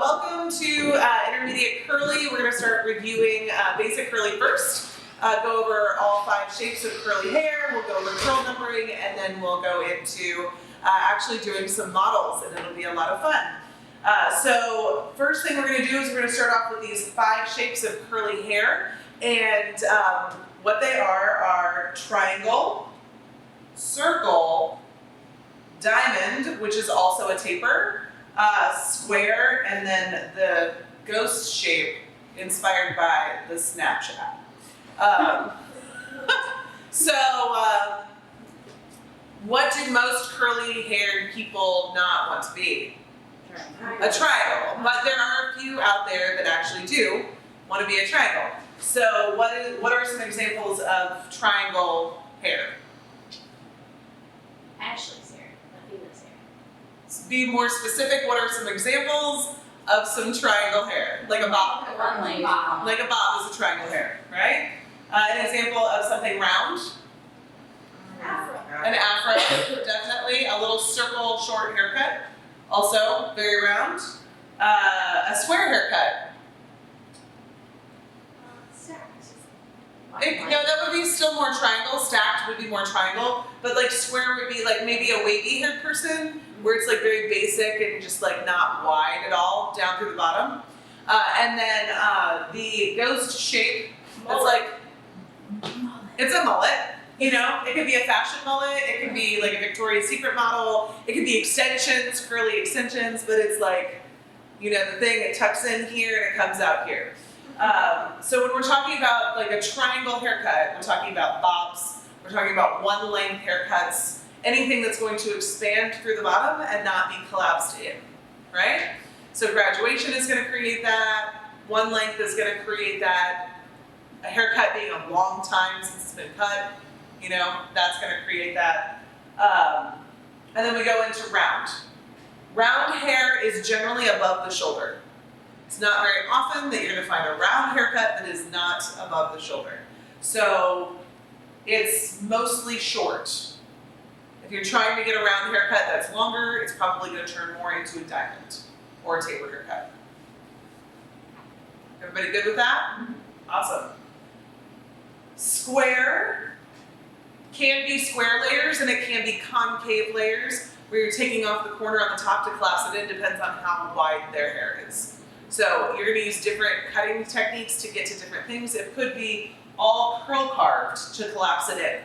welcome to Intermediate Curly. We're going to start reviewing basic curly first. Go over all 5 shapes of curly hair. We'll go over curl numbering, and then we'll go into actually doing some models, and it'll be a lot of fun. So first thing we're going to do is we're going to start off with these 5 shapes of curly hair, and what they are triangle, circle, diamond, which is also a taper, square, and then the ghost shape inspired by the Snapchat. What do most curly haired people not want to be? A triangle. But there are a few out there that actually do want to be a triangle. So what are some examples of triangle hair? Ashley's hair, Athena's hair. Be more specific, what are some examples of some triangle hair? Like a bob. Like a bob is a triangle hair, right? An example of something round? Afro. An afro, definitely. A little circle short haircut, also very round. A square haircut. No, that would be still more triangle. Stacked would be more triangle, but like square would be like maybe a wavy haired person, where it's like very basic and just like not wide at all down through the bottom. And then the ghost shape, it's like, it's a mullet. You know, it could be a fashion mullet, it could be like a Victoria's Secret model, it could be extensions, curly extensions, but it's like, you know, the thing, it tucks in here and it comes out here. So when we're talking about like a triangle haircut, we're talking about bobs, we're talking about one length haircuts, anything that's going to expand through the bottom and not be collapsed in, right? So graduation is going to create that, one length is going to create that, a haircut being a long time since it's been cut, you know, that's going to create that. And then we go into round. Round hair is generally above the shoulder. It's not very often that you're going to find a round haircut that is not above the shoulder. So it's mostly short. If you're trying to get a round haircut that's longer, it's probably going to turn more into a diamond or a taper haircut. Everybody good with that? Awesome. Square can be square layers and it can be concave layers where you're taking off the corner on the top to collapse it in, depends on how wide their hair is. So you're going to use different cutting techniques to get to different things. It could be all curl carved to collapse it in.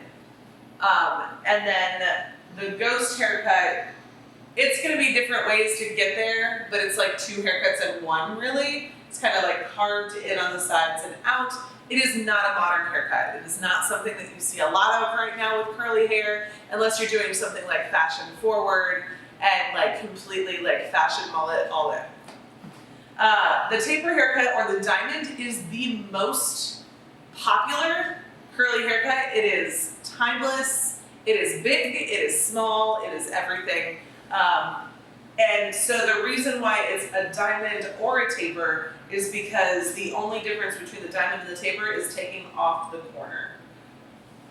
And then the ghost haircut, it's going to be different ways to get there, but it's like 2 haircuts in one really. It's kind of like carved in on the sides and out. It is not a modern haircut. It is not something that you see a lot of right now with curly hair, unless you're doing something like fashion forward and like completely like fashion mullet all in. The taper haircut or the diamond is the most popular curly haircut. It is timeless, it is big, it is small, it is everything. And so the reason why it's a diamond or a taper is because the only difference between the diamond and the taper is taking off the corner.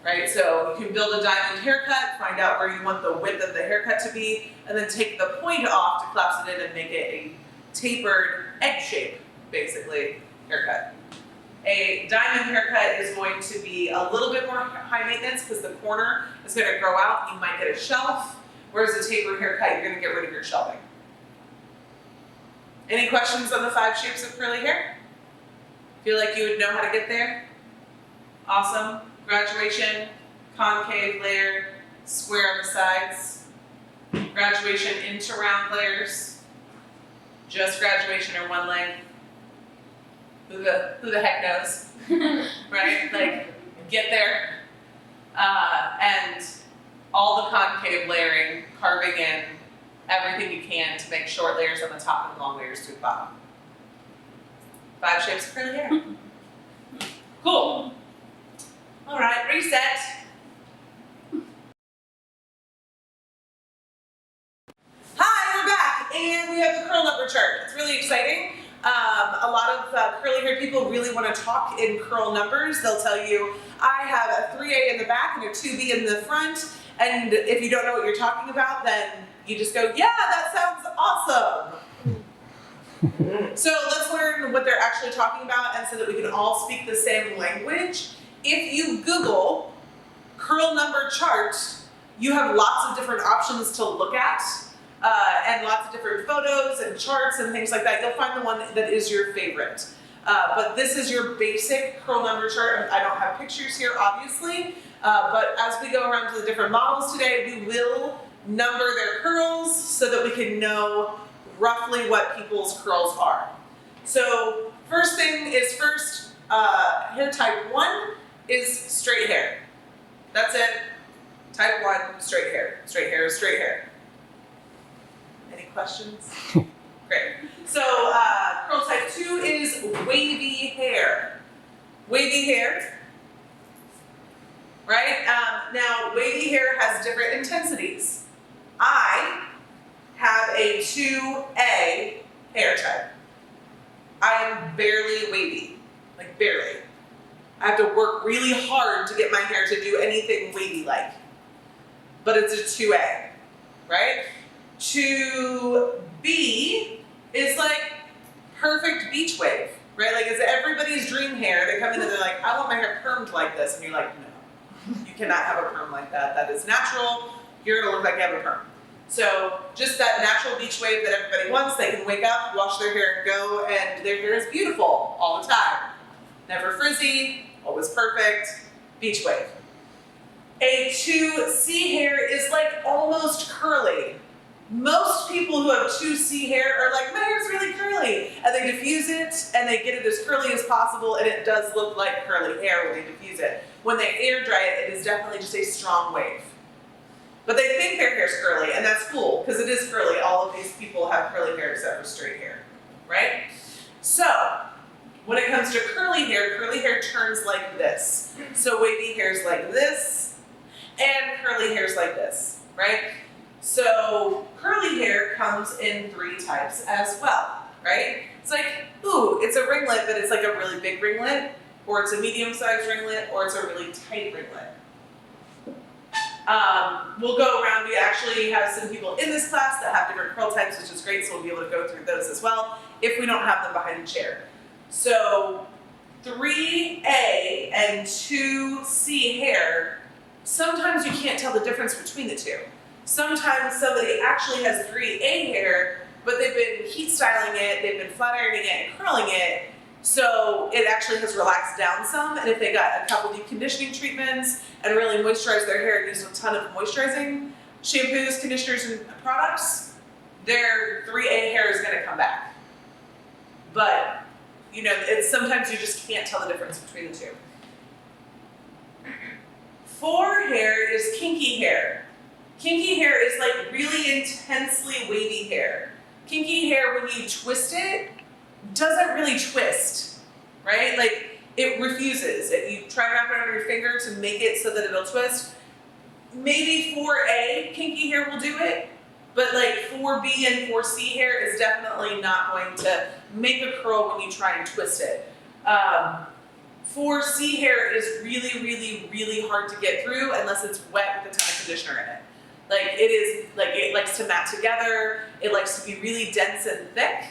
Right, so you can build a diamond haircut, find out where you want the width of the haircut to be, and then take the point off to collapse it in and make it a tapered egg shape, basically, haircut. A diamond haircut is going to be a little bit more high maintenance because the corner is going to grow out. You might get a shelf, whereas a tapered haircut, you're going to get rid of your shelving. Any questions on the 5 shapes of curly hair? Feel like you would know how to get there? Awesome. Graduation, concave layer, square on the sides, graduation into round layers, just graduation or one length. Who the heck knows, right? Like, get there. And all the concave layering, carving in everything you can to make short layers on the top and long layers to the bottom. 5 shapes of curly hair. Cool. All right, reset. Hi, we're back, and we have the curl number chart. It's really exciting. A lot of curly haired people really want to talk in curl numbers. They'll tell you, I have a 3A in the back and a 2B in the front, and if you don't know what you're talking about, then you just go, yeah, that sounds awesome. So let's learn what they're actually talking about, and so that we can all speak the same language. If you Google curl number chart, you have lots of different options to look at, and lots of different photos and charts and things like that. You'll find the one that is your favorite. But this is your basic curl number chart. I don't have pictures here, obviously, but as we go around to the different models today, we will number their curls so that we can know roughly what people's curls are. So first thing is first, hair type 1 is straight hair. That's it. Type 1, straight hair. Straight hair is straight hair. Any questions? Great. So curl type 2 is wavy hair. Wavy hair, right? Now wavy hair has different intensities. I have a 2A hair type. I am barely wavy, like barely. I have to work really hard to get my hair to do anything wavy-like. But it's a 2A, right? 2B is like perfect beach wave, right? Like it's everybody's dream hair. They come in and they're like, I want my hair permed like this. And you're like, no, you cannot have a perm like that. That is natural. You're gonna look like you have a perm. So just that natural beach wave that everybody wants, they can wake up, wash their hair and go, and their hair is beautiful all the time. Never frizzy, always perfect, beach wave. A 2C hair is like almost curly. Most people who have 2C hair are like, my hair's really curly, and they diffuse it, and they get it as curly as possible, and it does look like curly hair when they diffuse it. When they air dry it, it is definitely just a strong wave. But they think their hair's curly, and that's cool, because it is curly. All of these people have curly hair except for straight hair, right? So, when it comes to curly hair turns like this. So wavy hair's like this, and curly hair's like this, right? So curly hair comes in 3 types as well, right? It's like, ooh, it's a ringlet, but it's like a really big ringlet, or it's a medium-sized ringlet, or it's a really tight ringlet. We'll go around. We actually have some people in this class that have different curl types, which is great, so we'll be able to go through those as well if we don't have them behind a chair. So 3A and 2C hair, sometimes you can't tell the difference between the two. Sometimes somebody actually has 3A hair, but they've been heat styling it, they've been flat ironing it and curling it, so it actually has relaxed down some, and if they got a couple deep conditioning treatments and really moisturized their hair and used a ton of moisturizing shampoos, conditioners, and products, their 3A hair is gonna come back. But, you know, it's sometimes you just can't tell the difference between the two. 4 hair is kinky hair. Kinky hair is like really intensely wavy hair. Kinky hair, when you twist it, doesn't really twist, right? Like it refuses. If you try to wrap it around your finger to make it so that it'll twist, maybe 4A kinky hair will do it, but like 4B and 4C hair is definitely not going to make a curl when you try and twist it. 4C hair is really, really, really hard to get through unless it's wet with a ton of conditioner in it. Like it is, like it likes to mat together, it likes to be really dense and thick,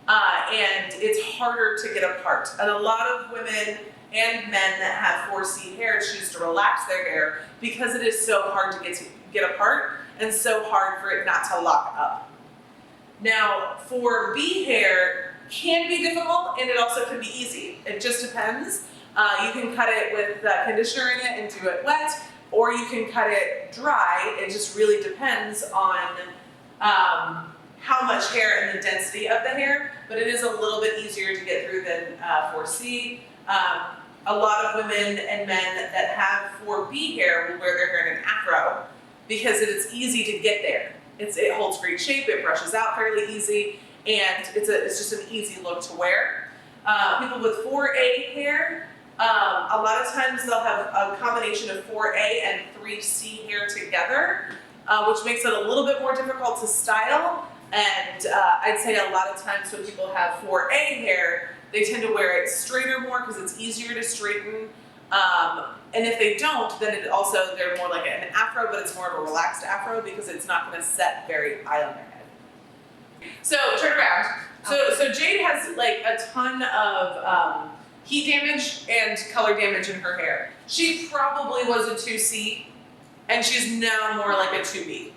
and it's harder to get apart. And a lot of women and men that have 4C hair choose to relax their hair because it is so hard to get apart and so hard for it not to lock up. Now, 4B hair can be difficult and it also can be easy. It just depends. You can cut it with conditioner in it and do it wet, or you can cut it dry. It just really depends on how much hair and the density of the hair, but it is a little bit easier to get through than 4C. A lot of women and men that have 4B hair will wear their hair in an afro because it is easy to get there. It holds great shape, it brushes out fairly easy, and it's just an easy look to wear. People with 4A hair, a lot of times they'll have a combination of 4A and 3C hair together, which makes it a little bit more difficult to style. And I'd say a lot of times when people have 4A hair, they tend to wear it straighter more because it's easier to straighten. And if they don't, then they're more like an afro, but it's more of a relaxed afro because it's not going to set very high on their head. So turn around. So Jade has like a ton of heat damage and color damage in her hair. She probably was a 2C, and she's now more like a 2B,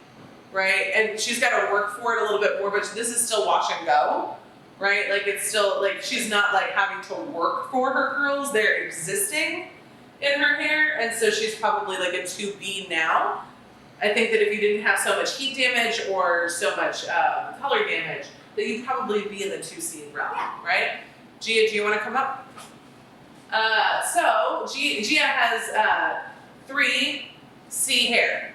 right? And she's got to work for it a little bit more, but this is still wash and go, right? Like it's still like she's not like having to work for her curls; they're existing in her hair, and so she's probably like a 2B now. I think that if you didn't have so much heat damage or so much color damage, that you'd probably be in the 2C realm, right? Gia, do you want to come up? So Gia has 3C hair,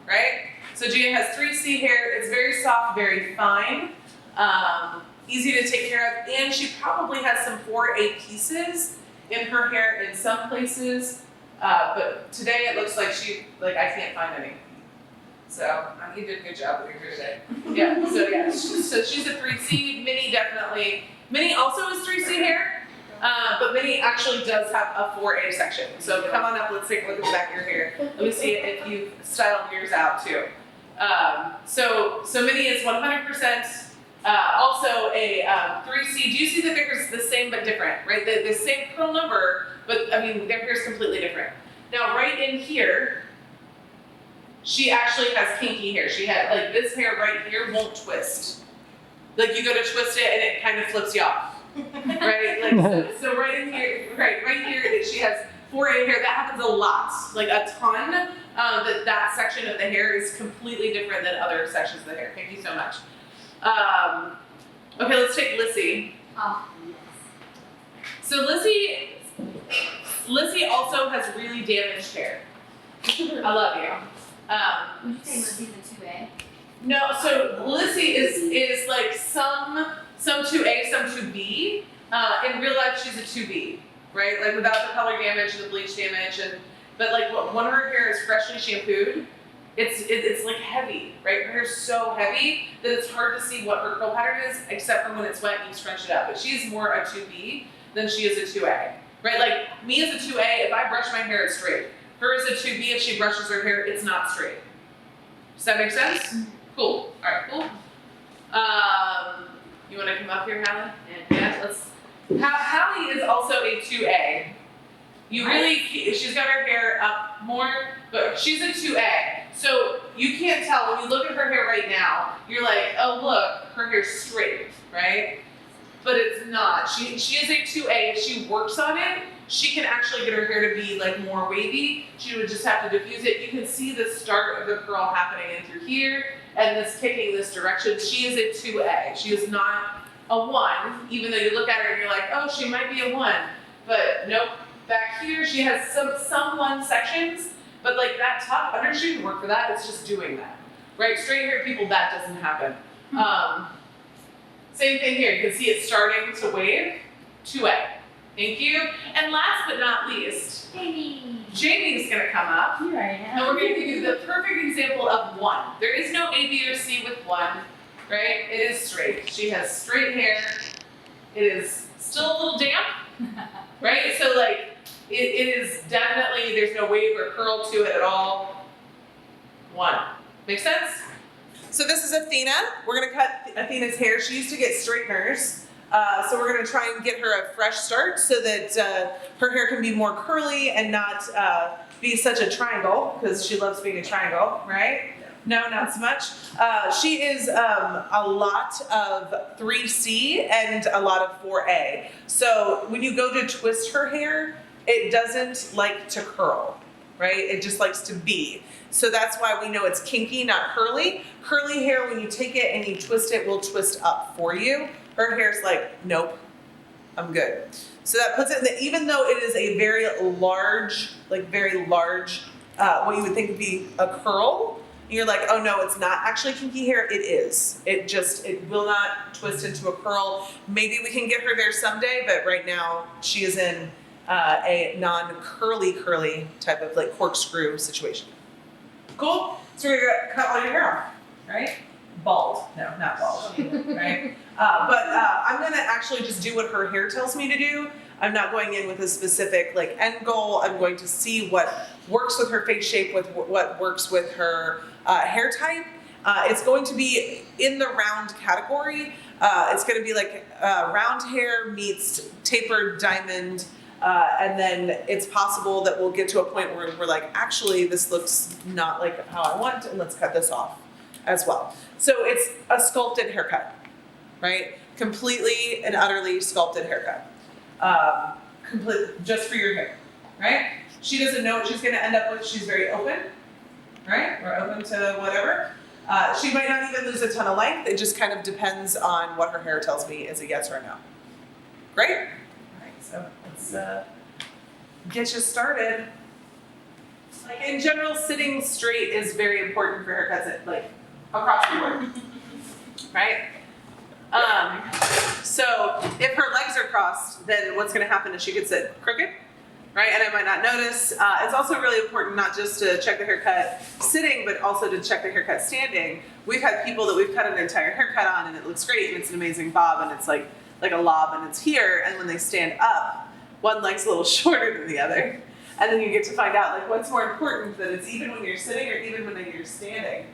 right? So Gia has 3C hair. It's very soft, very fine, easy to take care of, and she probably has some 4A pieces in her hair in some places. But today it looks like I can't find any. So you did a good job with your hair today. Yeah. So she's a 3C. Minnie definitely. Minnie also is 3C hair, but Minnie actually does have a 4A section. So come on up. Let's take a look at the back of your hair. Let me see if you've styled yours out too. So Minnie is 100%. Also a 3C. Do you see that there's the same but different, right? The same curl number, but I mean their hair is completely different. Now right in here, she actually has kinky hair. She had like this hair right here won't twist. Like you go to twist it and it kind of flips you off, right? Like so right in here, right here, she has 4A hair. That happens a lot, like a ton. That section of the hair is completely different than other sections of the hair. Thank you so much. Okay, let's take Lissy. Oh, yes. So Lissy also has really damaged hair. I love you. Would you say Lizzie's a 2A? No, so Lissy is like some 2A, some 2B. In real life, she's a 2B, right? Like without the color damage and the bleach damage, but like when her hair is freshly shampooed, it's like heavy, right? Her hair's so heavy that it's hard to see what her curl pattern is, except for when it's wet and you scrunch it up. But she's more a 2B than she is a 2A, right? Like me as a 2A, if I brush my hair, it's straight. Her is a 2B, if she brushes her hair, it's not straight. Does that make sense? Cool. All right, cool. You want to come up here, Hallie? Yeah, let's. Hallie is also a 2A. She's got her hair up more, but she's a 2A. So you can't tell when you look at her hair right now, you're like, oh look, her hair's straight, right? But it's not. She is a 2A. If she works on it, she can actually get her hair to be like more wavy. She would just have to diffuse it. You can see the start of the curl happening in through here and this kicking this direction. She is a 2A. She is not a 1, even though you look at her and you're like, oh, she might be a 1. But nope, back here she has some 1 sections, but like that top undershoot can work for that. It's just doing that, right? Straight hair people, that doesn't happen. Same thing here. You can see it starting to wave. 2A. Thank you. And last but not least, Jamie's gonna come up. Here I am. And we're gonna give you the perfect example of 1. There is no A, B, or C with 1, right? It is straight. She has straight hair. It is still a little damp, right? So like, it is definitely, there's no wave or curl to it at all. 1. Make sense? So this is Athena. We're gonna cut Athena's hair. She used to get straighteners. So we're gonna try and get her a fresh start so that her hair can be more curly and not be such a triangle, because she loves being a triangle, right? No, not so much. She is a lot of 3C and a lot of 4A. So when you go to twist her hair, it doesn't like to curl, right? It just likes to be. So that's why we know it's kinky, not curly. Curly hair, when you take it and you twist it, will twist up for you. Her hair's like, nope, I'm good. So that puts it in the, even though it is a very large, what you would think would be a curl, you're like, oh no, it's not actually kinky hair. It is. It will not twist into a curl. Maybe we can get her there someday, but right now she is in a non-curly type of like corkscrew situation. Cool? So we're gonna cut all your hair off, right? Bald. No, not bald, right? But I'm gonna actually just do what her hair tells me to do. I'm not going in with a specific like end goal. I'm going to see what works with her face shape, with what works with her hair type. It's going to be in the round category, It's going to be like round hair meets tapered diamond. And then it's possible that we'll get to a point where we're like, actually, this looks not like how I want, and let's cut this off as well. So it's a sculpted haircut, right? Completely and utterly sculpted haircut. Completely, just for your hair, right? She doesn't know what she's gonna end up with. She's very open, right? We're open to whatever. She might not even lose a ton of length. It just kind of depends on what her hair tells me is a yes or a no. Great? All right, so let's get you started. Like in general, sitting straight is very important for haircuts, like across the board, right? So if her legs are crossed, then what's going to happen is she could sit crooked, right? And I might not notice. It's also really important not just to check the haircut sitting, but also to check the haircut standing. We've had people that we've cut an entire haircut on, and it looks great, and it's an amazing bob, and it's like a lob, and it's here. And when they stand up, one leg's a little shorter than the other, and then you get to find out like what's more important, that it's even when you're sitting or even when you're standing.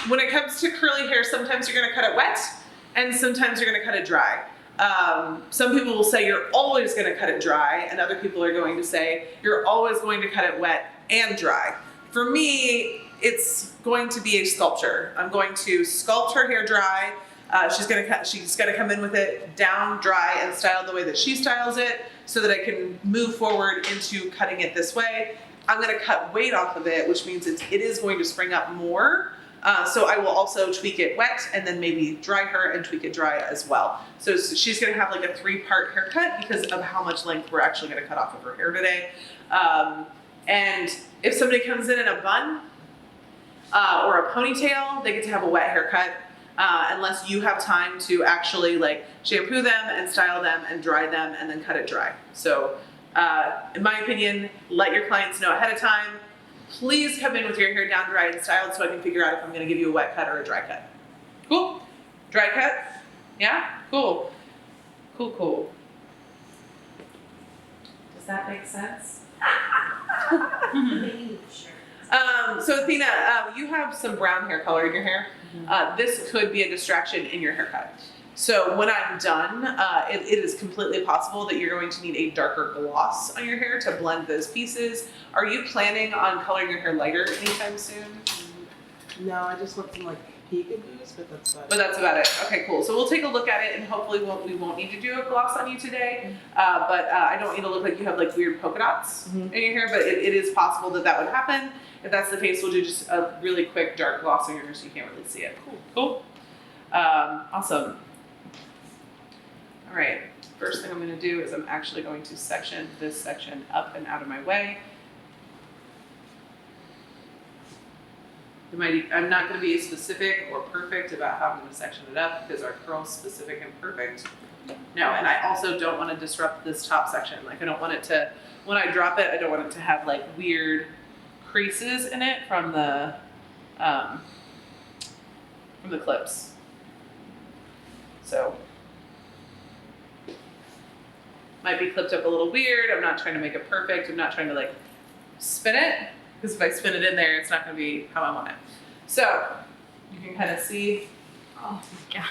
When it comes to curly hair, sometimes you're going to cut it wet, and sometimes you're going to cut it dry. Some people will say you're always going to cut it dry, and other people are going to say you're always going to cut it wet and dry. For me, it's going to be a sculpture. I'm going to sculpt her hair dry. She's gonna come in with it down, dry, and styled the way that she styles it, so that I can move forward into cutting it this way. I'm gonna cut weight off of it, which means it is going to spring up more. So I will also tweak it wet and then maybe dry her and tweak it dry as well. So she's gonna have like a 3-part haircut because of how much length we're actually gonna cut off of her hair today. And if somebody comes in a bun or a ponytail, they get to have a wet haircut. Unless you have time to actually like shampoo them and style them and dry them and then cut it dry. So in my opinion, let your clients know ahead of time. Please come in with your hair down, dry, and styled so I can figure out if I'm gonna give you a wet cut or a dry cut. Cool? Dry cut? Yeah? Cool. Cool. Does that make sense? So Athena, you have some brown hair color in your hair. This could be a distraction in your haircut. So when I'm done, it is completely possible that you're going to need a darker gloss on your hair to blend those pieces. Are you planning on coloring your hair lighter anytime soon? No, I just want some like peekaboos, but that's about it. But that's about it. Okay, cool. So we'll take a look at it, and hopefully we won't need to do a gloss on you today. But I don't need to look like you have like weird polka dots in your hair, but it is possible that would happen. If that's the case, we'll do just a really quick dark gloss on your hair so you can't really see it. Cool. Awesome. All right. First thing I'm going to do is I'm actually going to section this section up and out of my way. I'm not going to be specific or perfect about how I'm going to section it up because our curl's specific and perfect. No, and I also don't want to disrupt this top section. Like I don't want it to, when I drop it, I don't want it to have like weird creases in it from the clips. So might be clipped up a little weird. I'm not trying to make it perfect. I'm not trying to like spin it, because if I spin it in there, it's not going to be how I want it. So you can kind of see. Oh my god,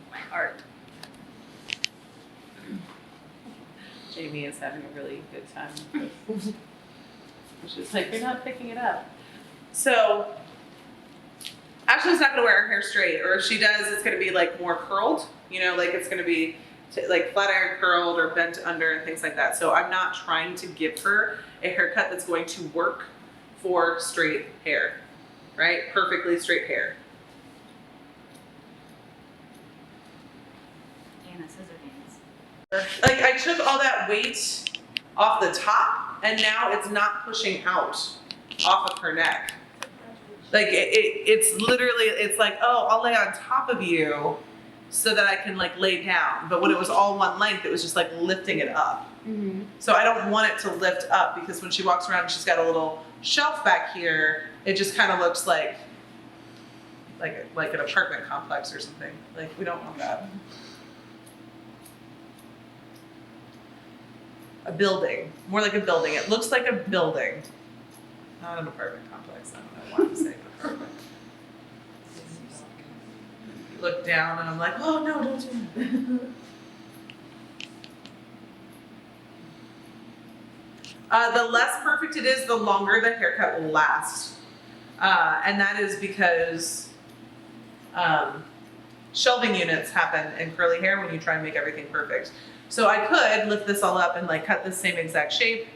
my heart. Jamie is having a really good time. She's like, you're not picking it up. So Ashley's not going to wear her hair straight, or if she does, it's going to be like more curled. You know, like it's going to be like flat iron curled or bent under and things like that. So I'm not trying to give her a haircut that's going to work for straight hair, right? Perfectly straight hair. Anna, scissor hands. Like I took all that weight off the top, and now it's not pushing out off of her neck. Like it's literally, it's like, oh, I'll lay on top of you so that I can like lay down. But when it was all one length, it was just like lifting it up. Mm-hmm. So I don't want it to lift up, because when she walks around, she's got a little shelf back here. It just kind of looks like an apartment complex or something. Like we don't want that. A building, more like a building. It looks like a building, not an apartment complex. I don't know why I'm saying apartment. look down and I'm like, oh no, don't do that. The less perfect it is, the longer the haircut will last. And that is because shelving units happen in curly hair when you try and make everything perfect. So I could lift this all up and like cut the same exact shape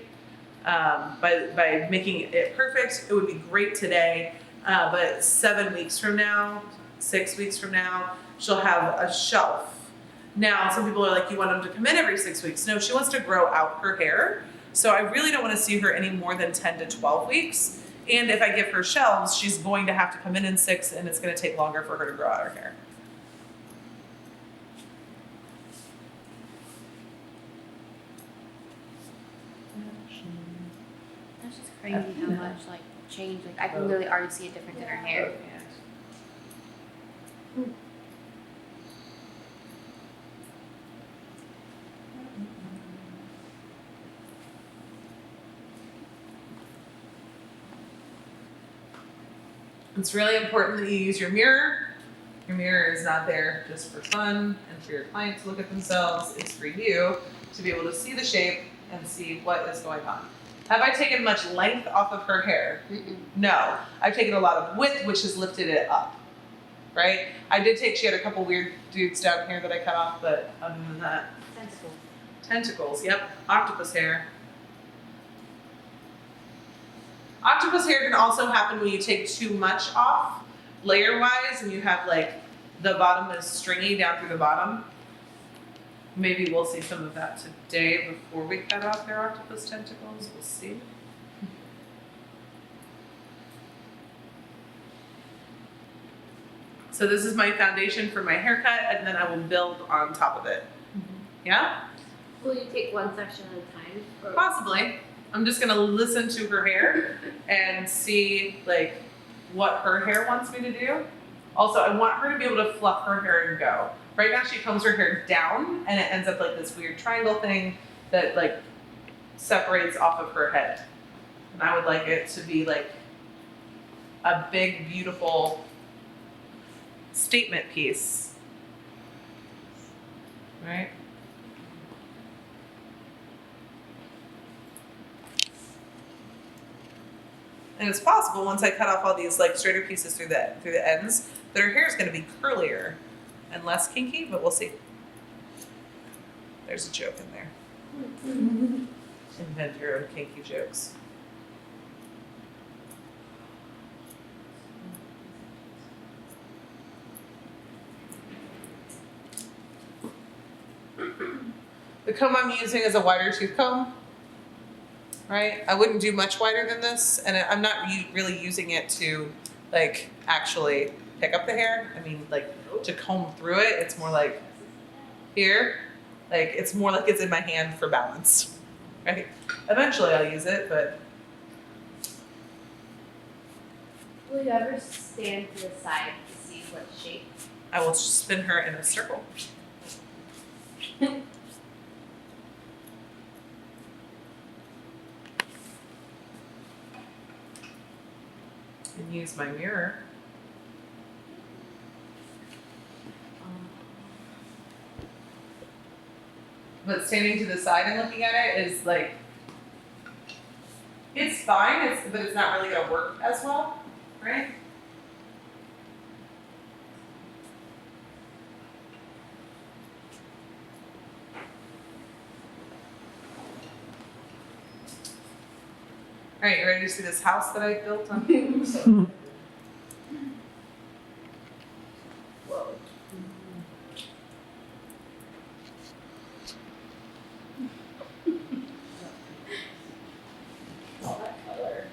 by making it perfect. It would be great today, but 7 weeks from now, 6 weeks from now, she'll have a shelf. Now, some people are like, you want them to come in every 6 weeks. No, she wants to grow out her hair. So I really don't want to see her any more than 10 to 12 weeks. And if I give her shelves, she's going to have to come in 6, and it's going to take longer for her to grow out her hair. That's just crazy how much like change. Like I can literally already see a difference in her hair. It's really important that you use your mirror. Your mirror is not there just for fun and for your client to look at themselves. It's for you to be able to see the shape and see what is going on. Have I taken much length off of her hair? Mm-mm. No. I've taken a lot of width, which has lifted it up, right? I did take, she had a couple weird dudes down here that I cut off, but other than that, Sensible. tentacles, yep, octopus hair. Octopus hair can also happen when you take too much off, layer-wise, and you have like, the bottom is stringy down through the bottom. Maybe we'll see some of that today before we cut off their octopus tentacles, we'll see. So this is my foundation for my haircut, and then I will build on top of it. Yeah? Will you take one section at a time? Or? Possibly. I'm just gonna listen to her hair and see like what her hair wants me to do. Also, I want her to be able to fluff her hair and go. Right now she combs her hair down and it ends up like this weird triangle thing that like separates off of her head. And I would like it to be like a big, beautiful statement piece. Right? And it's possible once I cut off all these like straighter pieces through the ends that her hair is going to be curlier and less kinky, but we'll see. There's a joke in there. Invent your own kinky jokes. The comb I'm using is a wider tooth comb. Right? I wouldn't do much wider than this, and I'm not really using it to like actually pick up the hair. I mean, like to comb through it, it's more like here. Like it's more like it's in my hand for balance, right? Eventually I'll use it, but Will you ever stand to the side to see what shape? I will spin her in a circle. And use my mirror. But standing to the side and looking at it is like, it's fine, but it's not really gonna work as well, right? All right, you ready to see this house that I built on? Whoa. All that color.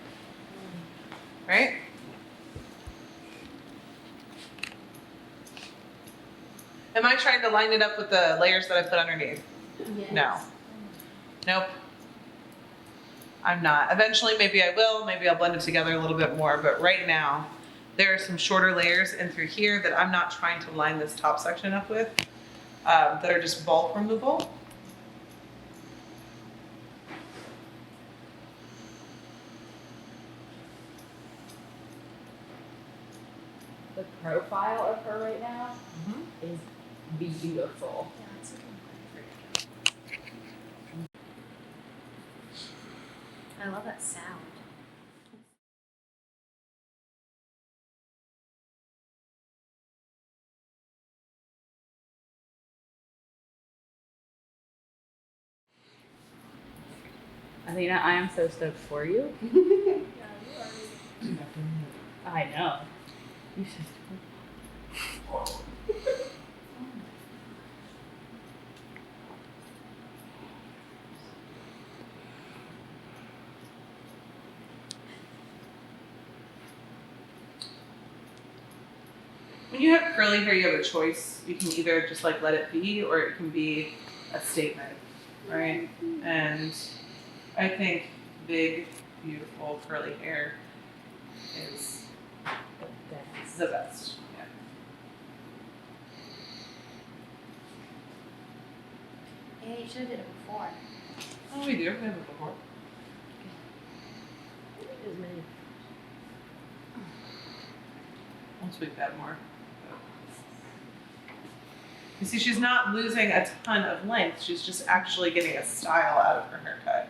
Right? Am I trying to line it up with the layers that I put underneath? Yes. No. Nope. I'm not. Eventually, maybe I will. Maybe I'll blend it together a little bit more. But right now, there are some shorter layers in through here that I'm not trying to line this top section up with, that are just bulk removal. The profile of her right now Mhm. is beautiful. I love that sound. Athena, I am so stoked for you. I know. You should. When you have curly hair, you have a choice. You can either just like let it be, or it can be a statement, right? And I think big, beautiful curly hair is the best. Yeah. Yeah, you should have did it before. Oh, we do. We have it before. Once we've got more. You see, she's not losing a ton of length. She's just actually getting a style out of her haircut.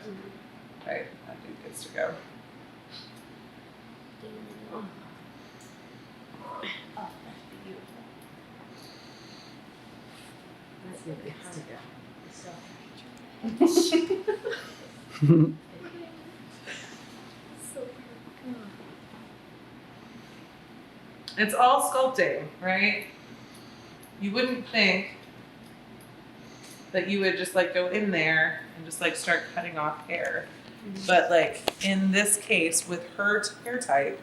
Right? I think it's to go. Oh, that's beautiful. That's really good to go. It's all sculpting, right? You wouldn't think that you would just like go in there and just like start cutting off hair. But like in this case with her hair type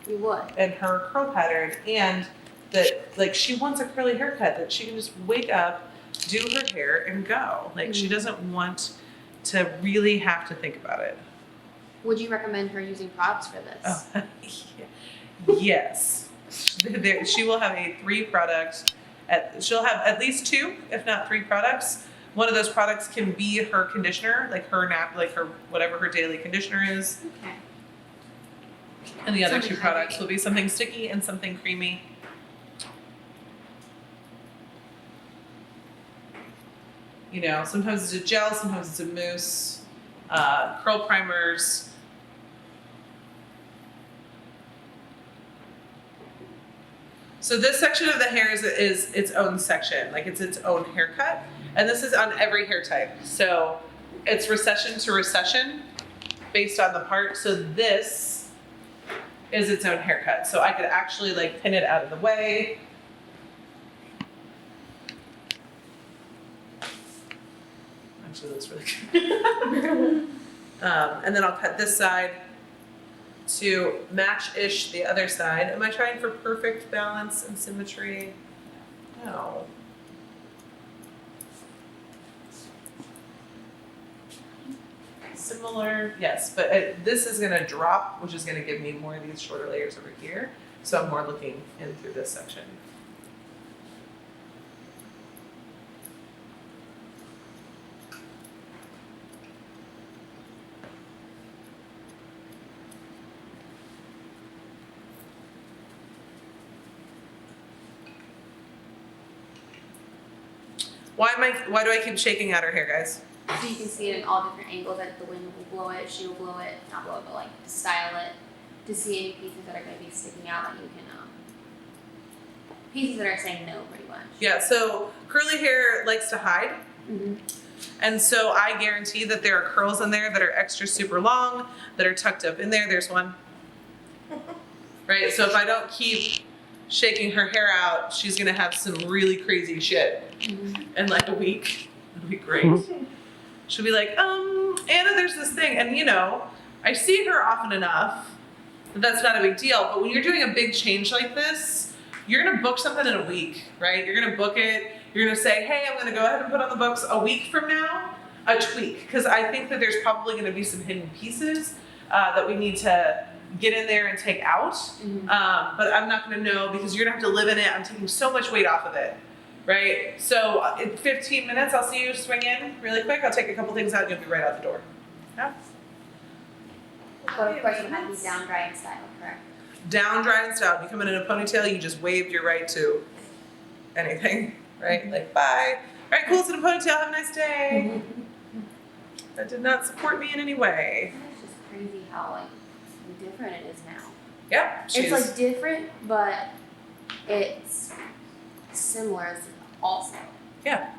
You would. and her curl pattern, and that like she wants a curly haircut that she can just wake up, do her hair and go. Like she doesn't want to really have to think about it. Would you recommend her using products for this? Oh, yes. She will have a 3 product. She'll have at least 2, if not 3 products. One of those products can be her conditioner, like her like her whatever her daily conditioner is, Okay. and the other 2 Something products hydrating. will be something sticky and something creamy. You know, sometimes it's a gel, sometimes it's a mousse. Curl primers. So this section of the hair is its own section, like it's its own haircut, and this is on every hair type. So it's recession to recession based on the part. So this is its own haircut. So I could actually like pin it out of the way. Actually looks really good. And then I'll cut this side to match-ish the other side. Am I trying for perfect balance and symmetry? No. Similar, yes, but this is gonna drop, which is gonna give me more of these shorter layers over here. So I'm more looking in through this section. Why do I keep shaking out her hair, guys? So you can see it in all different angles, that the wind will blow it, she will blow it, not blow it, but like to style it, to see any pieces that are going to be sticking out that you can, pieces that are saying no pretty much. Yeah, so curly hair likes to hide. Mm-hmm. And so I guarantee that there are curls in there that are extra super long, that are tucked up in there. There's one. Right? So if I don't keep shaking her hair out, she's gonna have some really crazy shit in like a week. It'll be great. She'll be like, Anna, there's this thing. And you know, I see her often enough that that's not a big deal. But when you're doing a big change like this, you're gonna book something in a week, right? You're gonna book it. You're gonna say, hey, I'm gonna go ahead and put on the books a week from now, a tweak. Because I think that there's probably gonna be some hidden pieces that we need to get in there and take out. But I'm not gonna know because you're gonna have to live in it. I'm taking so much weight off of it, right? So in 15 minutes, I'll see you swing in really quick. I'll take a couple things out and you'll be right out the door. Yeah? But of course, it has to be down dry and style, correct? down, dry, and styled. You come in a ponytail, you just waved your right to anything, right? Like, bye. All right, cool, it's in a ponytail, have a nice day. That did not support me in any way. It's just crazy how like different it is now. Yep, she's, It's like different, but it's similar also. yeah.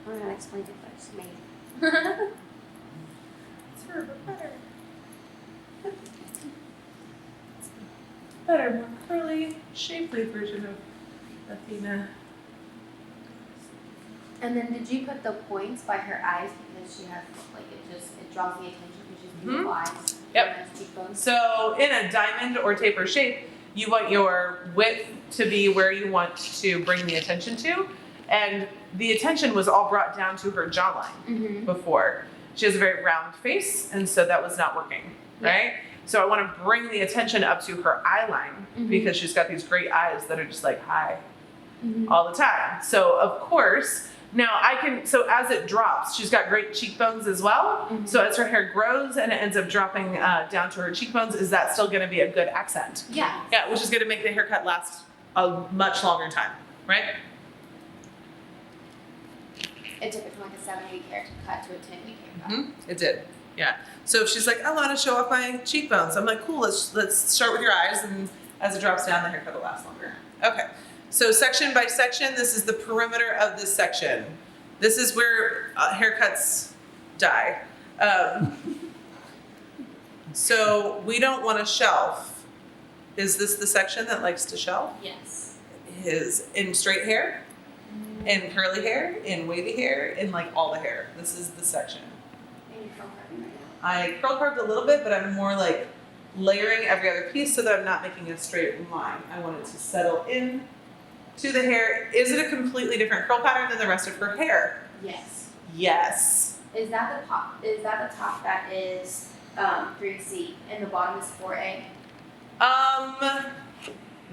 I don't know how to explain it, but it's amazing. It's her, but better. Better, more curly, shapely version of Athena. And then did you put the points by her eyes because she has like it draws the attention because she's beautiful eyes. Yep. And has cheekbones. So in a diamond or taper shape, you want your width to be where you want to bring the attention to. And the attention was all brought down to her jawline Mm-hmm. before. She has a very round face, and so that was not working, right? So I want to bring the attention up to her eye line Mhm. because she's got these great eyes that are just like, hi, Mm-hmm. all the time. So of course, now so as it drops, she's got great cheekbones as well. Mhm. So as her hair grows and it ends up dropping down to her cheekbones, is that still going to be a good accent? Yeah. Yeah, which is going to make the haircut last a much longer time, right? It took it from like a 7-week haircut to a 10-week haircut. It did. Yeah. So if she's like, I want to show off my cheekbones, I'm like, cool. Let's start with your eyes, and as it drops down, the haircut will last longer. Okay. So section by section, this is the perimeter of this section. This is where haircuts die. So we don't want to shelf. Is this the section that likes to shelf? Yes. Is in straight hair, in curly hair, in wavy hair, in like all the hair. This is the section. And you're curl curving right now. I curl carved a little bit, but I'm more like layering every other piece so that I'm not making a straight line. I want it to settle in to the hair. Is it a completely different curl pattern than the rest of her hair? Yes. Yes. Is that the top? Is that the top that is 3C and the bottom is 4A?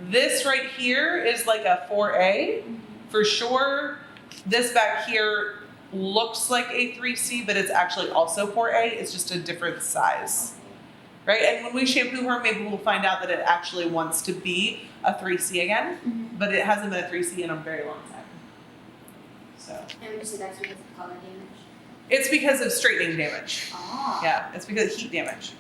This right here is like a 4A for sure. This back here looks like a 3C, but it's actually also 4A. It's just a different size. Right? And when we shampoo her, maybe we'll find out that it actually wants to be a 3C again, Mm-hmm. but it hasn't been a 3C in a very long time. So And would you say that's because of color damage? it's because of straightening damage. Oh. Yeah, it's because of heat damage.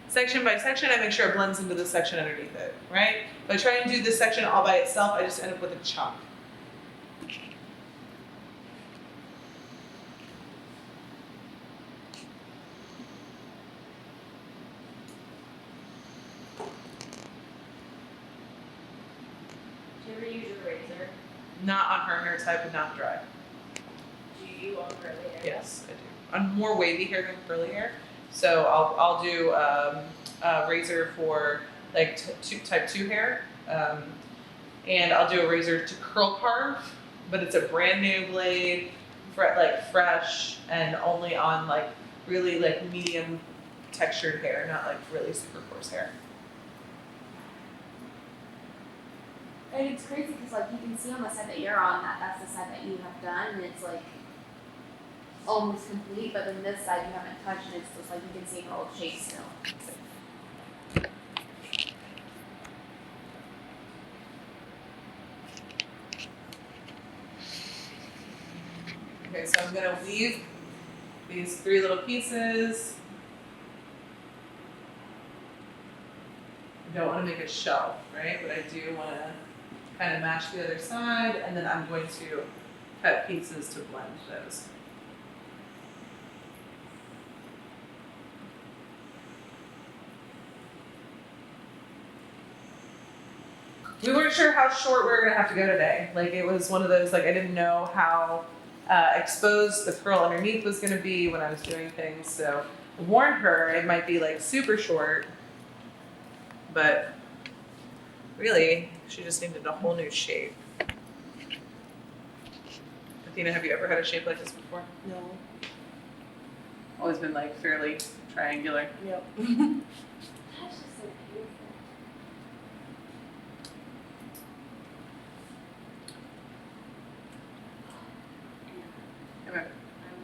Section by section, I make sure it blends into the section underneath it, right? If I try and do this section all by itself, I just end up with a chunk. Do you ever use your razor? Not on her hair type and not dry. Do you on curly hair? Yes, I do. On more wavy hair than curly hair. So I'll do a razor for like type 2 hair. And I'll do a razor to curl carve, but it's a brand new blade, fresh, and only on like really like medium textured hair, not like really super coarse hair. And it's crazy because like you can see on the side that you're on that's the side that you have done, and it's like almost complete. But then this side you haven't touched, and it's just like you can see her old shape still. Okay, so I'm gonna weave these 3 little pieces. I don't want to make a shelf, right? But I do want to kind of match the other side, and then I'm going to cut pieces to blend those. We weren't sure how short we were gonna have to go today. Like it was one of those, like I didn't know how exposed the curl underneath was gonna be when I was doing things. So I warned her it might be like super short, but really she just needed a whole new shape. Athena, have you ever had a shape like this before? No. always been like fairly triangular. Yep. That's just so beautiful. Okay. I was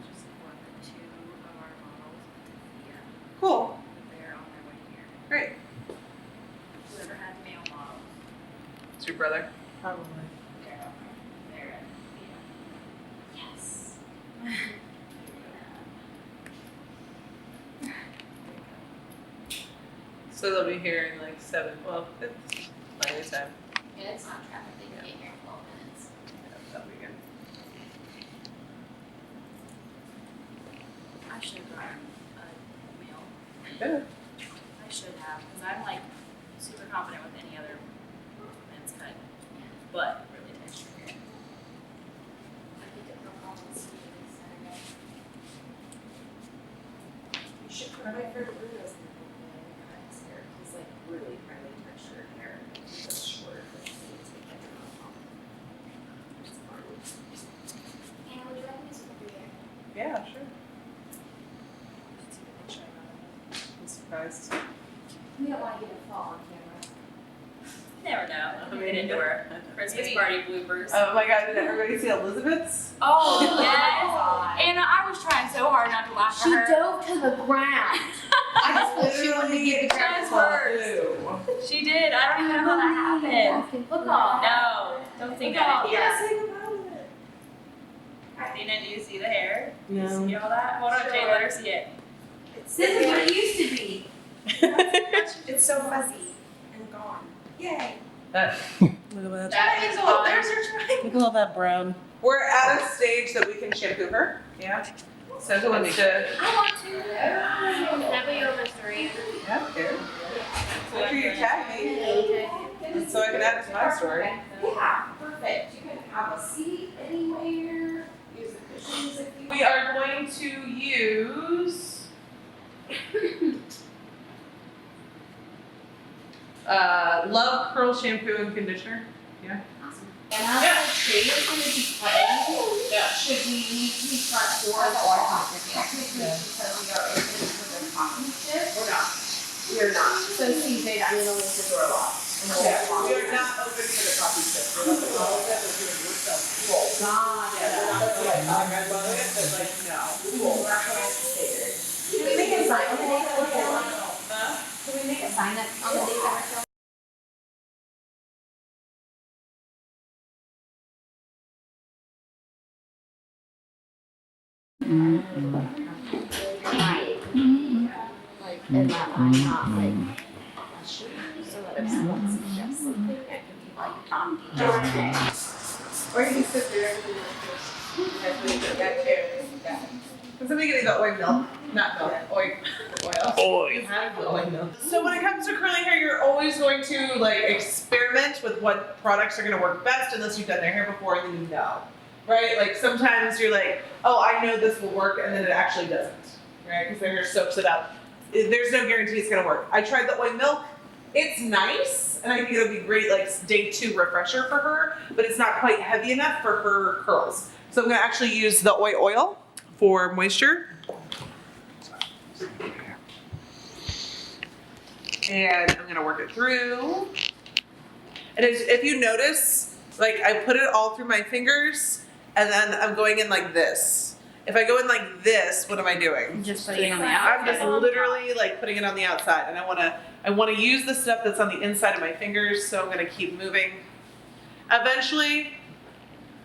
just informed that 2 of our models went to Thea, Cool. that they're on their way here. Great. Whoever had male models, It's your brother. Probably. they're at Thea. Yes. So they'll be here in like 7. Well, it's plenty of time. Yeah, it's not traffic, they can get here in 12 minutes. Yeah, that'll be good. I should have brought a male. Good. I should have, because I'm like super confident with any other men's cut, but really texture here. I think it no problem see you this Saturday. You should put my favorite Bruno's in the cut his hair. He's like really highly textured hair. He's just short, but he needs to get it off. It's fun. And would you like me to come over here? Yeah, sure. Let's see the picture I got of it. I'm surprised. We don't wanna get a fall on camera. Never know, we'll get into our Christmas party bloopers. Oh my god, did everybody see Elizabeth's? Oh, yes! Anna, I was trying so hard not to laugh She at her. dove to the ground. I just wish she wanted to get the Just ground. words. She did, I don't even know how that happened. Look on. No, don't think I did. Yeah. Athena, do you see the hair? No. You see all that? Hold on, Jay, let her see it. This is what it used to be. It's so fuzzy and gone. Yay. That, Look at that. That is Oh, fine. there's her trying. Look at all that brown. we're at a stage that we can shampoo her. Yeah. So who wants to? I want to. Can I put you on my story? Yeah, here. So make sure you tag me so I can add it to my story. Yeah, perfect. You can have a seat anywhere. Use the cushions if you We are going to use Love Curl Shampoo and Conditioner. Yeah. And as the tree is gonna be cutting, should we need to be front doors or technically because we are open for the coffee shift? Or not. We are not. So CJ, I'm gonna leave the door locked. And we'll Yeah, walk. we are not open for the coffee sip. We're open for all of it, but we're doing yourself. Cool. God, Yeah, we're not gonna like talk about it, but like, no. Cool, that's what I figured. Can we make a sign on the day that we're filming? Huh? Can we make a sign Sign up on the day that we're filming. Like, and that I'm not like, so that if someone suggests something, I can be like, Okay. Or you can sit there and do like That's really good. That too. Yeah. Can somebody get me the oil milk? Not milk. Oil. You have the oil milk. So when it comes to curly hair, you're always going to like experiment with what products are going to work best, unless you've done their hair before and then you know, right? Like sometimes you're like, oh, I know this will work, and then it actually doesn't, right? Because their hair soaks it up. There's no guarantee it's going to work. I tried the oil milk. It's nice, and I think it'll be great, like day 2 refresher for her, but it's not quite heavy enough for her curls. So I'm gonna actually use the oil for moisture. And I'm gonna work it through. And if you notice, like I put it all through my fingers, and then I'm going in like this. If I go in like this, what am I doing? Just putting it on the I'm just outside. literally like putting it on the outside, and I wanna use the stuff that's on the inside of my fingers, so I'm gonna keep moving. Eventually,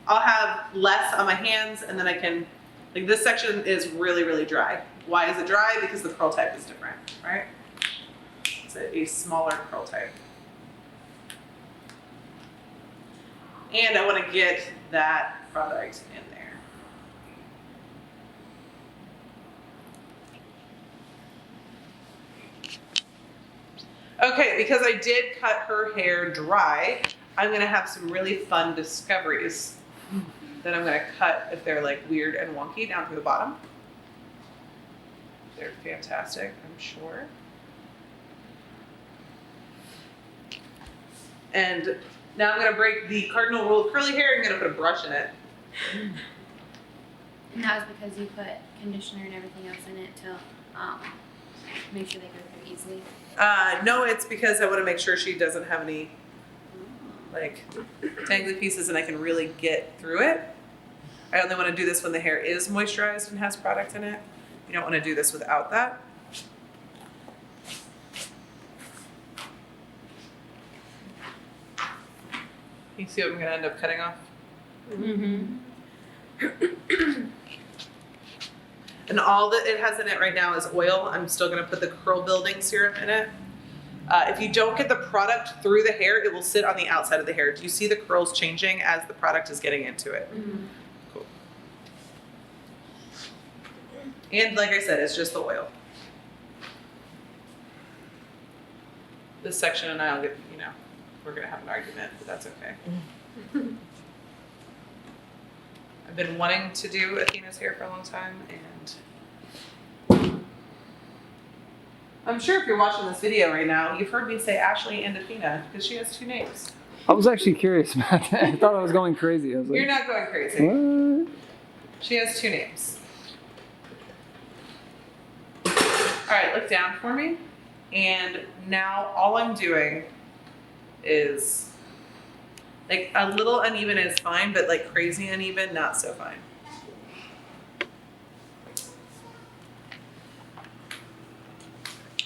I'll have less on my hands, and then I can, like this section is really, really dry. Why is it dry? Because the curl type is different, right? It's a smaller curl type. And I wanna get that product in there. Okay, because I did cut her hair dry, I'm gonna have some really fun discoveries that I'm gonna cut if they're like weird and wonky down to the bottom. They're fantastic, I'm sure. And now I'm gonna break the cardinal rule of curly hair. I'm gonna put a brush in it. And that was because you put conditioner and everything else in it to make sure they go through easily. No, it's because I want to make sure she doesn't have any like tangly pieces and I can really get through it. I only want to do this when the hair is moisturized and has product in it. You don't want to do this without that. You see what I'm going to end up cutting off? Mm-hmm. And all that it has in it right now is oil. I'm still going to put the curl building serum in it. If you don't get the product through the hair, it will sit on the outside of the hair. Do you see the curls changing as the product is getting into it? Mm-hmm. Cool. And like I said, it's just the oil. This section and I'll get, we're going to have an argument, but that's okay. I've been wanting to do Athena's hair for a long time, and I'm sure if you're watching this video right now, you've heard me say Ashley and Athena because she has two names. I was actually curious about that. I thought I was going crazy. I was like, You're not going crazy. what? She has two names. All right, look down for me. And now all I'm doing is like a little uneven is fine, but like crazy uneven, not so fine.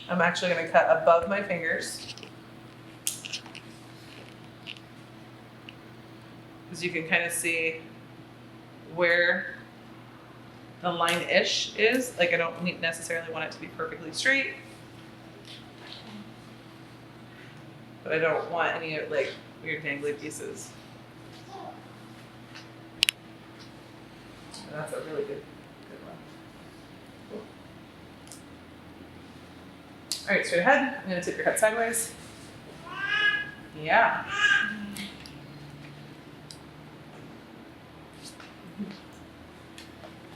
I'm actually going to cut above my fingers. Because you can kind of see where the line-ish is. Like I don't necessarily want it to be perfectly straight. But I don't want any like weird dangly pieces. So that's a really good one. Cool. All right, straight ahead. I'm gonna tip your head sideways. Yeah.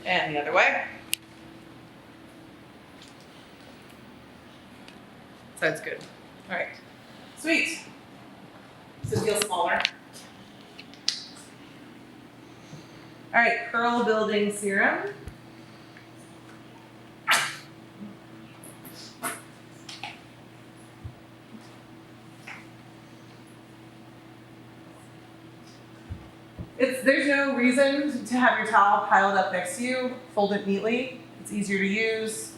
And the other way. Side's good. All right. Sweet. Does it feel smaller? All right, curl building serum. There's no reason to have your towel piled up next to you. Fold it neatly. It's easier to use,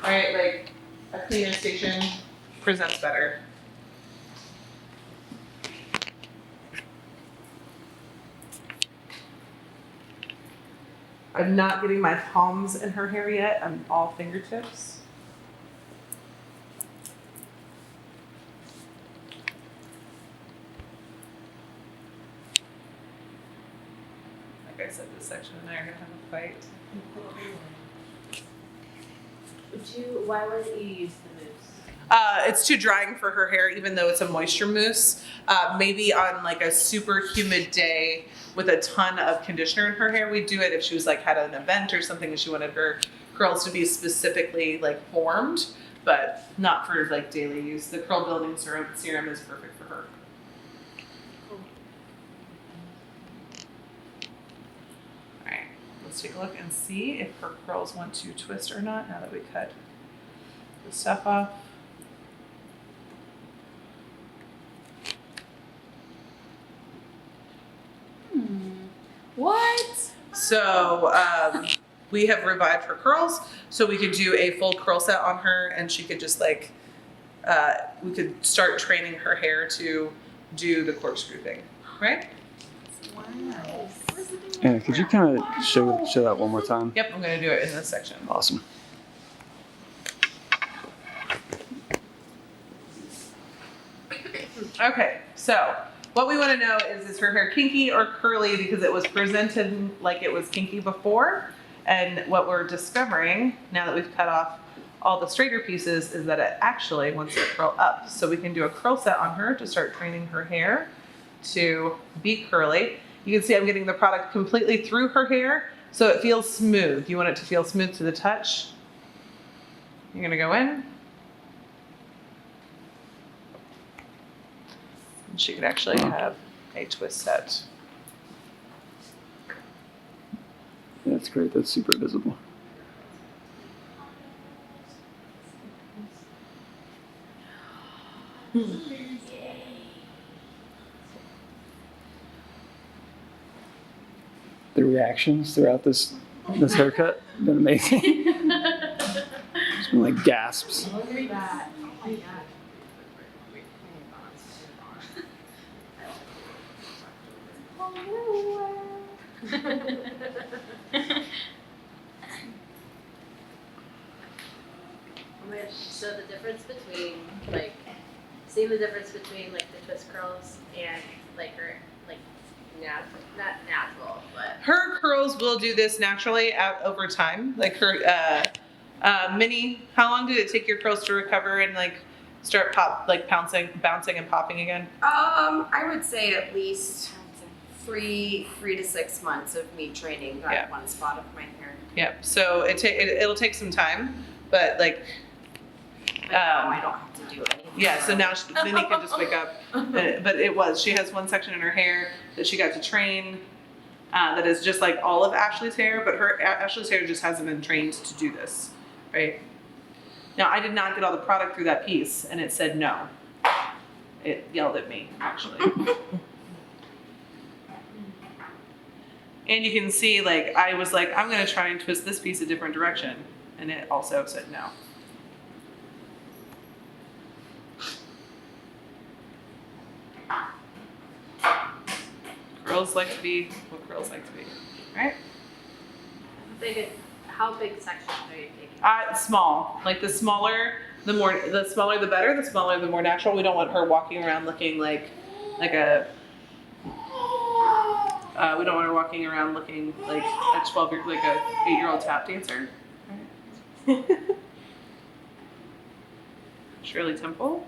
right? Like a cleaning station presents better. I'm not getting my palms in her hair yet. I'm all fingertips. Like I said, this section and I are gonna have a fight. Why wouldn't you use the mousse? It's too drying for her hair, even though it's a moisture mousse. Maybe on like a super humid day with a ton of conditioner in her hair, we'd do it if she was like had an event or something and she wanted her curls to be specifically like formed, but not for like daily use. The curl building serum is perfect for her. Cool. All right, let's take a look and see if her curls want to twist or not now that we cut the stuff off. What? So we have revived her curls, so we could do a full curl set on her, and she could just like we could start training her hair to do the corkscrew thing, right? Yeah, could you kind of show that one more time? Yep, I'm gonna do it in this section. Awesome. Okay, so what we want to know is her hair kinky or curly because it was presented like it was kinky before, and what we're discovering now that we've cut off all the straighter pieces is that it actually wants to curl up. So we can do a curl set on her to start training her hair to be curly. You can see I'm getting the product completely through her hair so it feels smooth. You want it to feel smooth to the touch. You're gonna go in. And she could actually have a twist set. That's That's great. That's super visible. The reactions throughout this haircut have been amazing. It's been like gasps. Look at that. Oh my god. So the difference between like seeing the difference between like the twist curls and like her like natural, not natural, but Her curls will do this naturally out over time. Like her mini, how long did it take your curls to recover and like start bouncing and popping again? I would say at least 3 to 6 months of me training that Yeah. one spot of my hair. Yep. So it'll take some time, but like But now I don't have to do anything. yeah. So now Minnie can just wake up. But she has one section in her hair that she got to train. That is just like all of Ashley's hair, but Ashley's hair just hasn't been trained to do this, right? Now I did not get all the product through that piece, and it said no. It yelled at me actually. And you can see, like, I was like, I'm gonna try and twist this piece a different direction, and it also said no. Girls like to be what girls like to be, right? how big sections are you taking? Small. Like the smaller the better. The smaller the more natural. We don't want her walking around looking like a. We don't want her walking around looking like a 8-year-old tap dancer. Shirley Temple.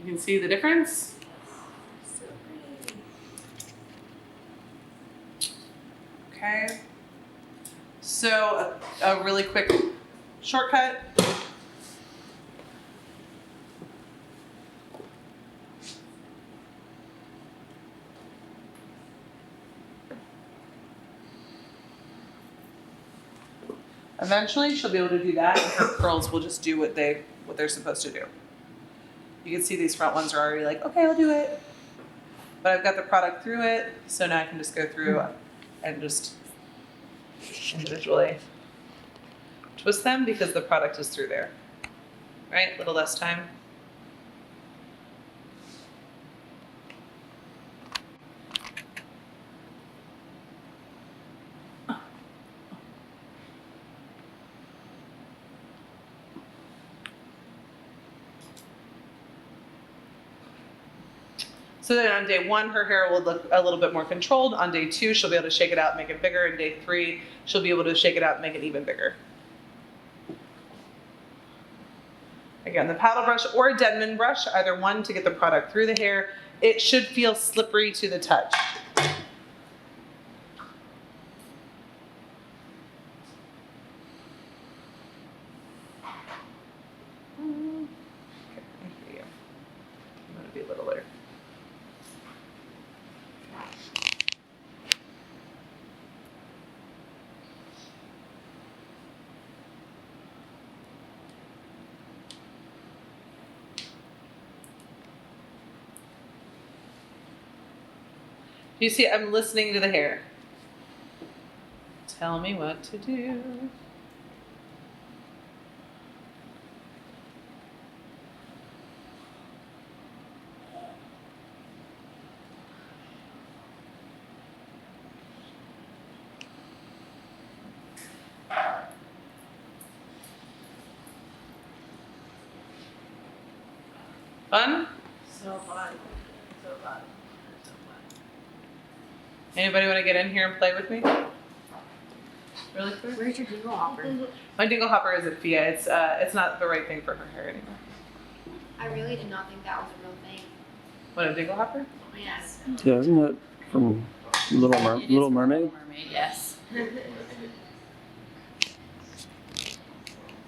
You can see the difference. So pretty. Okay. So a really quick shortcut. Eventually she'll be able to do that, and her curls will just do what they're supposed to do. You can see these front ones are already like, okay, I'll do it. But I've got the product through it, so now I can just go through and just individually twist them because the product is through there. Right? A little less time. So then on day 1, her hair will look a little bit more controlled. On day 2, she'll be able to shake it out and make it bigger. And day 3, she'll be able to shake it out and make it even bigger. Again, the paddle brush or a Denman brush, either one to get the product through the hair. It should feel slippery to the touch. Okay, here. I'm going to be a little lighter. You see, I'm listening to the hair. Tell me what to do. Fun? So fun. So fun. Anybody want to get in here and play with me? Really quick? Where's your dingle hopper? My dingle hopper is a Fia. It's not the right thing for her hair anymore. I really did not think that was a real thing. What, a dingle hopper? Yes. Yeah, isn't that from Little Mermaid? Little Mermaid, yes.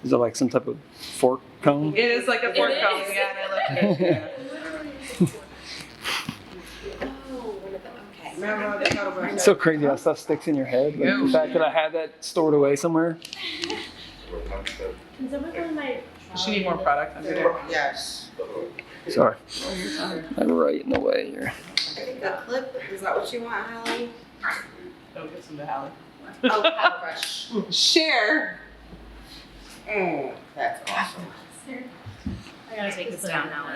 Is it like some type of fork cone? It is like a fork It cone. is. Yeah, and I love it. Yeah. Oh, one of the, okay. Remember the kettle brush? It's so crazy how stuff sticks in your head. Like the fact that I had that stored away somewhere. Can someone go to my? Does she need more product under there? Yes. Sorry. I'm right in the way here. The clip, is that what you want, Hallie? Oh, give some to Hallie. Oh, kettle brush. Share. That's awesome. I gotta take this down now.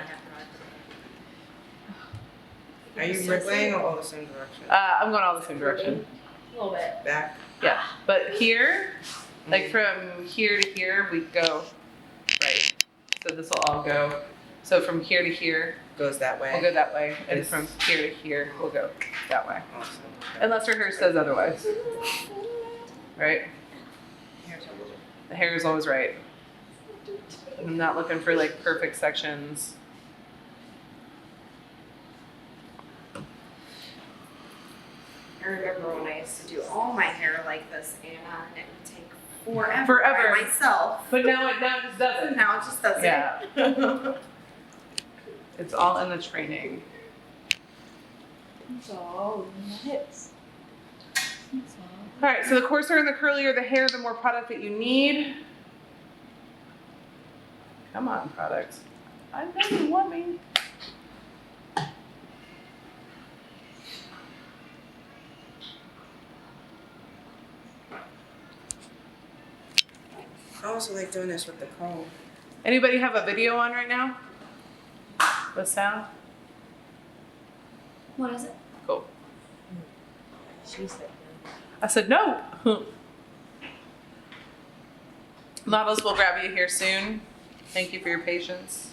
Are you rippling or all the same direction? I'm going all the same direction. A little bit. Back? Yeah, but here, like from here to here, we go right. So this will all go. So from here to here, Goes that way. we'll go that way, and This- from here to here, we'll go that way. Awesome. Unless her hair says otherwise. Right? The hair is always right. I'm not looking for like perfect sections. I remember when I used to do all my hair like this, Anna, and it would take forever. Forever. By myself. But now it just doesn't. Now it just doesn't. Yeah. It's all in the training. It's all in the hips. All right, so the coarser and the curlier the hair, the more product that you need. Come on, product. I know you want me. I also like doing this with the comb. Anybody have a video on right now? With sound? What is it? Cool. She said I said no. Models will grab you here soon. Thank you for your patience.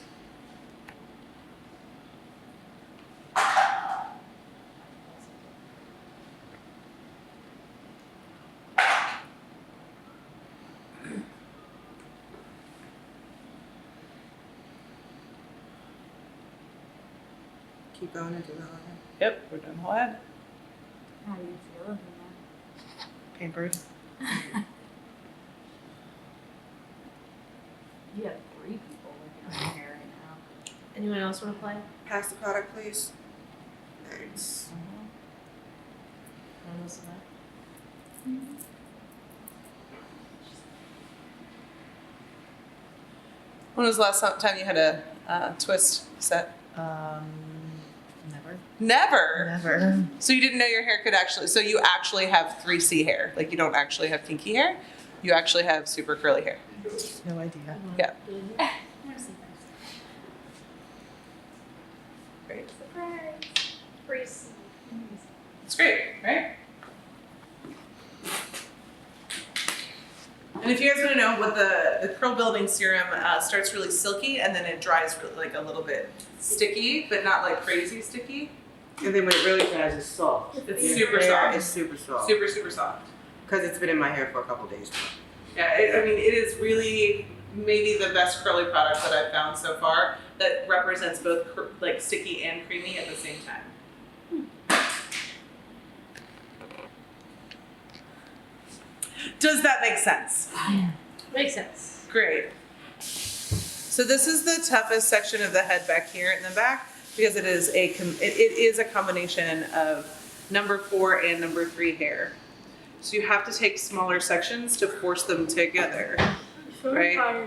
Keep going and do the other. Yep, we're done whole head. How do you feel in that? Pampered. You have 3 people working on your hair right now. Anyone else want to play? Pass the product, please. Thanks. Wanna listen to that? When was the last time you had a twist set? Never. Never. Never. So you didn't know your hair could actually. So you actually have 3C hair. Like you don't actually have kinky hair. You actually have super curly hair. No idea. Yeah. Great. Surprise. It's great, right? And if you guys want to know what the curl building serum starts really silky and then it dries really, like a little bit sticky, but not like crazy sticky. And then when it really dries, it's soft. It's Your super hair soft. is super soft. Super, super soft. Because it's been in my hair for a couple days now. Yeah, I mean, it is really maybe the best curly product that I've found so far that represents both like sticky and creamy at the same time. Does that make sense? Makes sense. Great. So this is the toughest section of the head back here in the back because it is a combination of number 4 and number 3 hair. So you have to take smaller sections to force them together, right?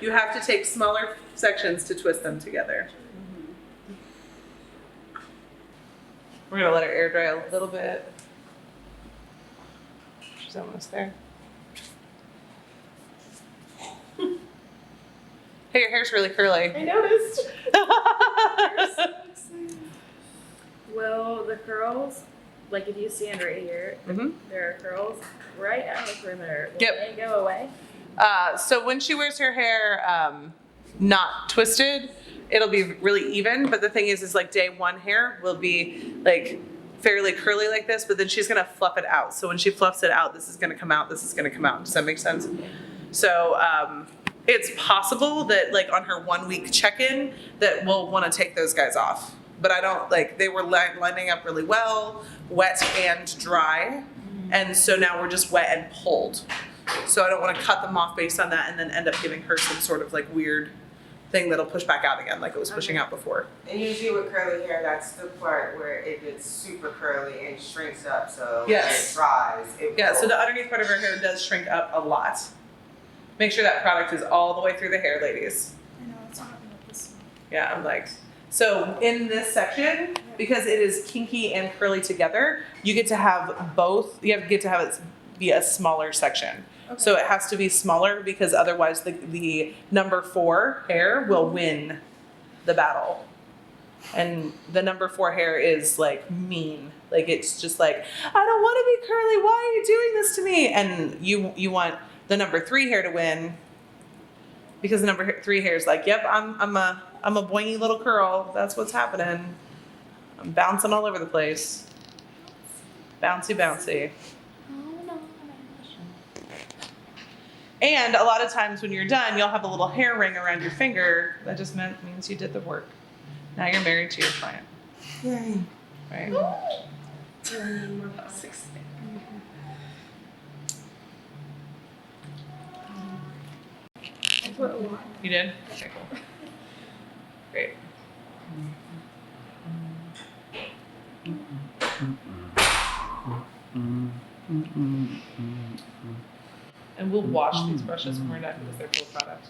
You have to take smaller sections to twist them together. We're gonna let her air dry a little bit. She's almost there. Hey, your hair's really curly. I noticed. Well, the curls, like if you stand right here, Mhm. there are curls right on the perimeter. Will Yep. they go away? So when she wears her hair not twisted, it'll be really even. But the thing is like day 1 hair will be like fairly curly like this, but then she's gonna fluff it out. So when she fluffs it out, this is gonna come out, this is gonna come out. Does that make sense? So it's possible that like on her 1 week check-in that we'll wanna take those guys off. But I don't like, they were lining up really well, wet and dry. And so now we're just wet and pulled. So I don't want to cut them off based on that and then end up giving her some sort of like weird thing that'll push back out again like it was pushing out before. And usually with curly hair, that's the part where it gets super curly and shrinks up. So Yes. it dries. Yeah, so the underneath part of her hair does shrink up a lot. Make sure that product is all the way through the hair, ladies. I know, it's not gonna this. Yeah, I'm like, so in this section, because it is kinky and curly together, you get to have both, get to have it be a smaller section. So it has to be smaller because otherwise the number 4 hair will win the battle. And the number 4 hair is like mean. Like it's just like, I don't want to be curly, why are you doing this to me? And you want the number 3 hair to win because the number 3 hair is like, yep, I'm a boingy little curl. That's what's happening. I'm bouncing all over the place. Bouncy, bouncy. And a lot of times when you're done, you'll have a little hair ring around your finger. That just means you did the work. Now you're married to your client. Yay. Right? You did? Okay, cool. Great. And we'll wash these brushes when we're done because they're full product.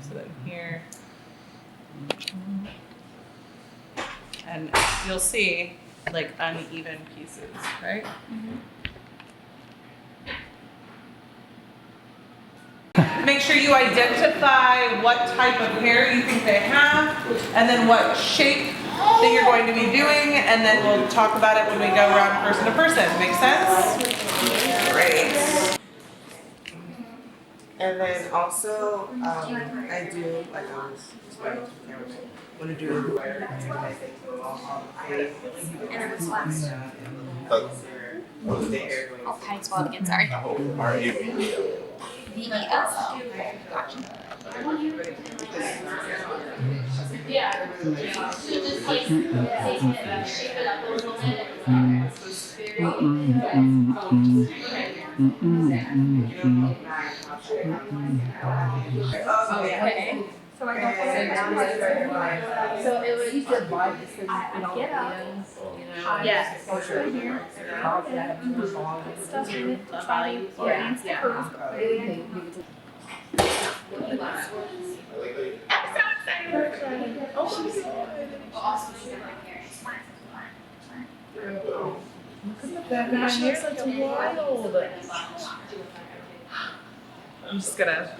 So then here. And you'll see like uneven pieces, right? Make sure you identify what type of hair you think they have, and then what shape that you're going to be doing, and then we'll talk about it when we go around person to person. Make sense? Great. And then also, I do, like I was explaining to everything, when I do the wear, I take them off on the face. And it was last. The hair going I'll kind of spell it again, sorry. VES. Yeah. So just take it, shape it up a little bit. Okay. So I don't So it was, you said why, just because I it all get up. ends, you know? Yes. Exposure here. Stuff in it, trying to Yeah, the curves. I'm just gonna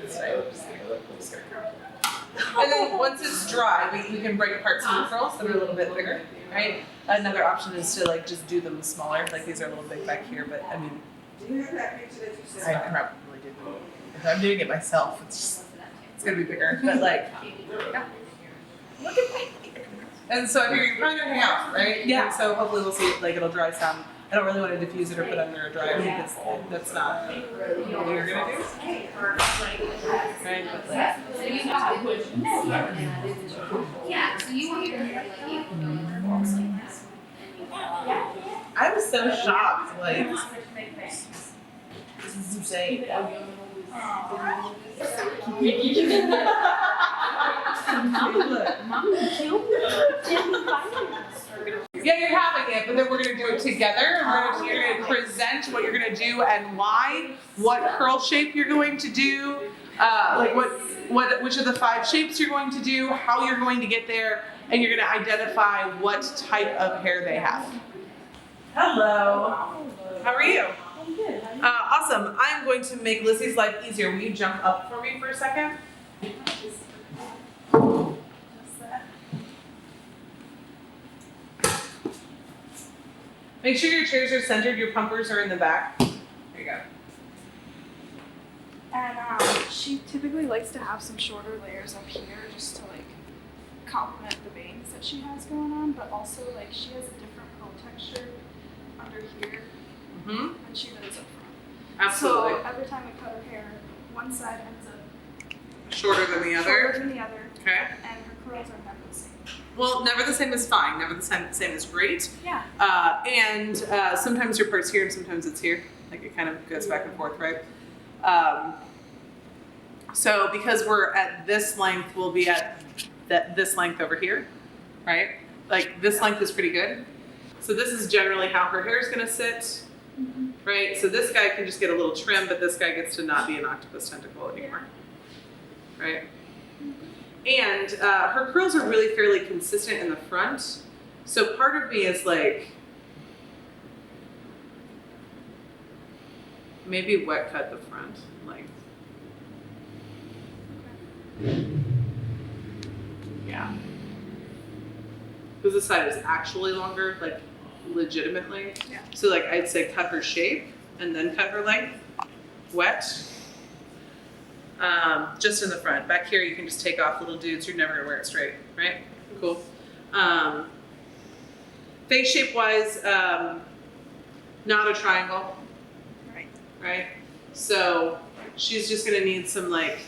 and then once it's dry, we can break apart some curls that are a little bit bigger, right? Another option is to like just do them smaller. Like these are a little big back here, but I mean, Do you have that picture that you I sent? probably did. If I'm doing it myself, it's gonna be bigger. But like, yeah. Look at me. And so I figure you're probably gonna hang out, right? Yeah. And so hopefully we'll see like it'll dry some. I don't really want to diffuse it or put it under a dryer because that's not what you're gonna do. Right? But like, Yeah, so you want your hair like you like this. I'm so shocked. Like, this is insane. Yeah, you're having it, but then we're gonna do it together. And you're gonna present what you're gonna do and why, what curl shape you're going to do, like which of the 5 shapes you're going to do, how you're going to get there, and you're gonna identify what type of hair they have. Hello. How are you? I'm good. Awesome. I'm going to make Lizzie's life easier. Will you jump up for me for a second? Make sure your chairs are centered, your pumpers are in the back. There you go. And she typically likes to have some shorter layers up here just to like complement the bangs that she has going on, but also like she has a different curl texture under here Mm-hmm. than she does up front. Absolutely. So every time we cut her hair, one side ends up Shorter than the shorter other. than the other, Okay. and her curls are never the same. Well, never the same is fine. Never the same is great. Yeah. And sometimes your part's here and sometimes it's here. Like it kind of goes back and forth, right? So because we're at this length, we'll be at this length over here, right? Like this length is pretty good. So this is generally how her hair is gonna sit, right? So this guy can just get a little trim, but this guy gets to not be an octopus tentacle anymore, right? And her curls are really fairly consistent in the front. So part of me is like, maybe wet cut the front length. Yeah. Because this side is actually longer, like legitimately. Yeah. So like I'd say cut her shape and then cut her length, wet. Just in the front. Back here you can just take off little dudes, you're never gonna wear it straight, right? Cool. Face shape wise, not a triangle. Right? So she's just gonna need some like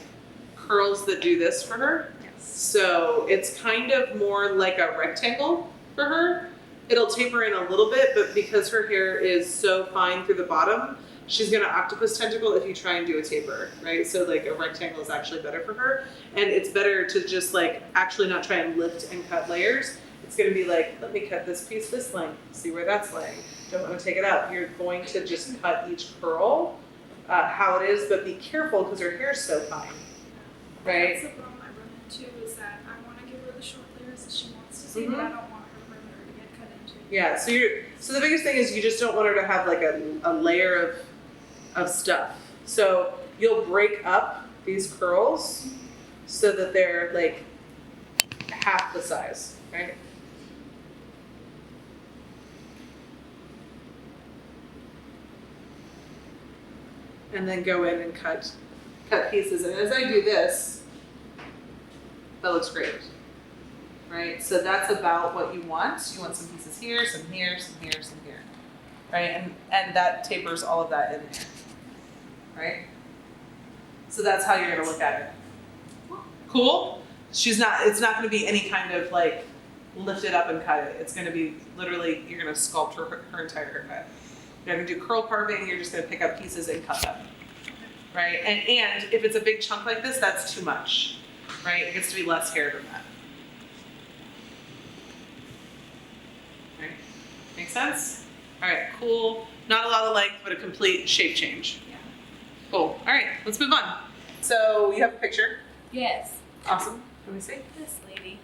curls that do this for her. So it's kind of more like a rectangle for her. It'll taper in a little bit, but because her hair is so fine through the bottom, she's gonna octopus tentacle if you try and do a taper, right? So like a rectangle is actually better for her. And it's better to just like actually not try and lift and cut layers. It's gonna be like, let me cut this piece this length, see where that's laying. Don't wanna take it out. You're going to just cut each curl how it is, but be careful because her hair's so fine, right? That's the problem I run into is that I want to give her the short layers that she wants to see, but I don't want her perimeter to get cut into. Yeah, so the biggest thing is you just don't want her to have like a layer of stuff. So you'll break up these curls so that they're like half the size, right? And then go in and cut pieces. And as I do this, that looks great, right? So that's about what you want. You want some pieces here, some here, some here, some here, right? And that tapers all of that in there, right? So that's how you're gonna look at it. Cool? It's not gonna be any kind of like lift it up and cut it. It's gonna be literally, you're gonna sculpt her entire haircut. You're not gonna do curl carving, you're just gonna pick up pieces and cut them, right? And if it's a big chunk like this, that's too much, right? It gets to be less hair than that. Right? Make sense? All right, cool. Not a lot of length, but a complete shape change. Yeah. Cool. All right, let's move on. So you have a picture. Yes. Awesome. Let me see. This lady.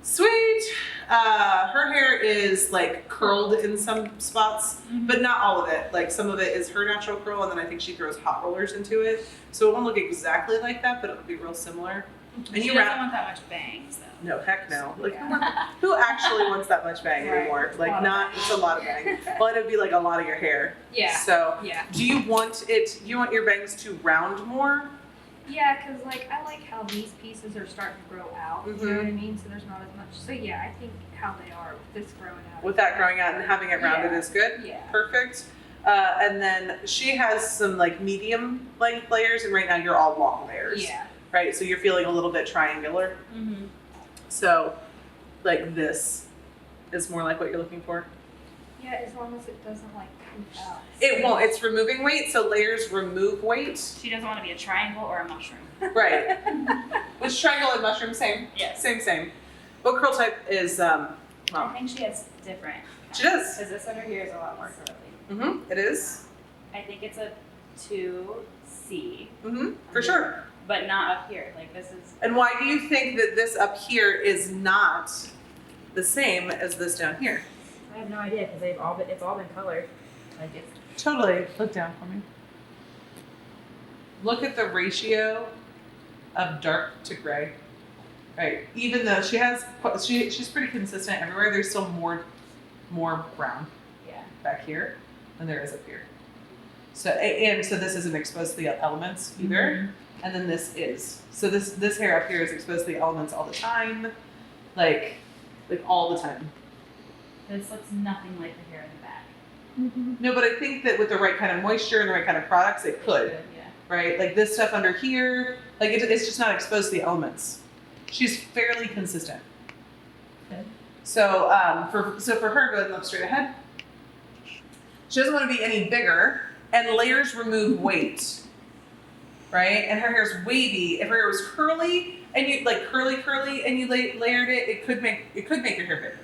Sweet. Her hair is like curled in some spots, but not all of it. Like some of it is her natural curl, and then I think she throws hot rollers into it. So it won't look exactly like that, but it'll be real similar. And She you doesn't wrap. want that much bangs though. No, heck no. Like who actually wants that much bang Right. anymore? Like Lot of not. It's a lot of bang. Well, it'd be like a lot of your hair. Yeah. So Yeah. do you want it? You want your bangs to round more? Yeah, because like I like how these pieces are starting to grow out. You know what I mean? So there's not as much. So yeah, I think how they are with this growing out. With that growing out and having it rounded Yeah. is good. Yeah. Perfect. And then she has some like medium length layers, and right now you're all long layers. Yeah. Right. So you're feeling a little bit triangular. Mm-hmm. So, like this is more like what you're looking for. Yeah, as long as it doesn't like poof out. It won't. It's removing weight. So layers remove weight. She doesn't want to be a triangle or a mushroom. Right. Which triangle and mushroom? Same. Yes. Same. What curl type is I Mom? think she has different. She does. Because this under here is a lot more curly. Mm-hmm. It is. I think it's a 2C, Mm-hmm. For sure. but not up here. Like this is. And why do you think that this up here is not the same as this down here? I have no idea because it's all been colored. Like it's Totally. Look down for me. Look at the ratio of dark to gray. Right. Even though she's pretty consistent everywhere, there's still more brown Yeah. back here than there is up here. So and so this isn't exposed to the elements either. And then this is. So this hair up here is exposed to the elements all the time. Like all the time. This looks nothing like the hair in the back. No, but I think that with the right kind of moisture and the right kind of products, it could. Yeah. Right? Like this stuff under here, like it's just not exposed to the elements. She's fairly consistent. Good. So for her, go ahead and look straight ahead. She doesn't want to be any bigger, and layers remove weight. right? And her hair's wavy. If her hair was curly and you like curly and you layered it, it could make your hair bigger,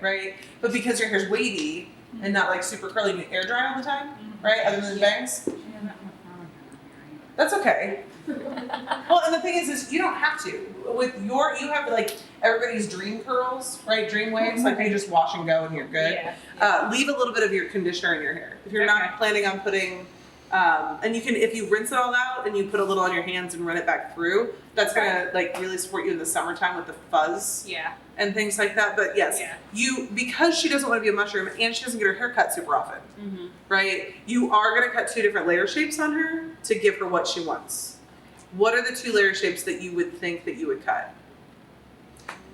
right? But because your hair's wavy and not like super curly, you air dry all the time, right? Other than the bangs, that's okay. Well, and the thing is you don't have to. You have like everybody's dream curls, right? Dream waves, like you just wash and go and you're good. Yeah. Leave a little bit of your conditioner in your hair. If you're Okay. not planning on putting, and you can, if you rinse it all out and you put a little on your hands and run it back through, that's gonna like really support you in the summertime with the fuzz Yeah. and things like that. But yes, Yeah. because she doesn't want to be a mushroom and she doesn't get her hair cut super often, Mm-hmm. right? You are gonna cut 2 different layer shapes on her to give her what she wants. What are the 2 layer shapes that you would think that you would cut?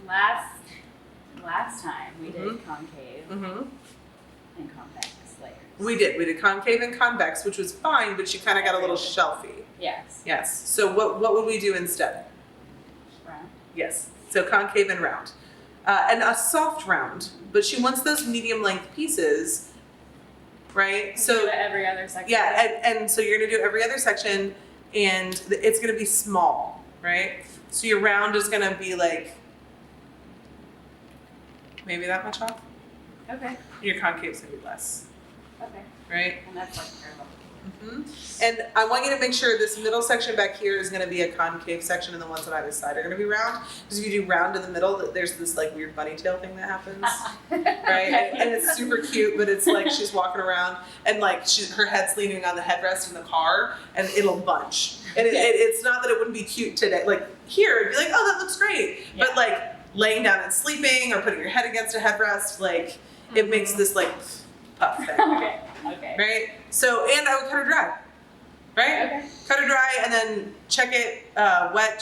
Last time we did concave Mm-hmm. and convex layers. We did concave and convex, which was fine, but she kind of got a little shelfy. Yes. Yes. So what would we do instead? Round. Yes. So concave and round, and a soft round. But she wants those medium length pieces, right? Do So it every other section. yeah, and so you're gonna do every other section, and it's gonna be small, right? So your round is gonna be like maybe that much off. Okay. Your concave's gonna be less, Okay. right? And that's like parallel. And I want you to make sure this middle section back here is going to be a concave section, and the ones on either side are going to be round. Because if you do round in the middle, there's this like weird bunny tail thing that happens, right? And it's super cute, but it's like she's walking around and like her head's leaning on the headrest in the car, and it'll bunch. And it's not that it wouldn't be cute today. Like here, it'd be like, oh, that looks great. Yeah. But like laying down and sleeping or putting your head against a headrest, like it makes this like puff thing. Okay. Okay. Right? So, and I would cut her dry. Right? Okay. Cut her dry and then check it wet.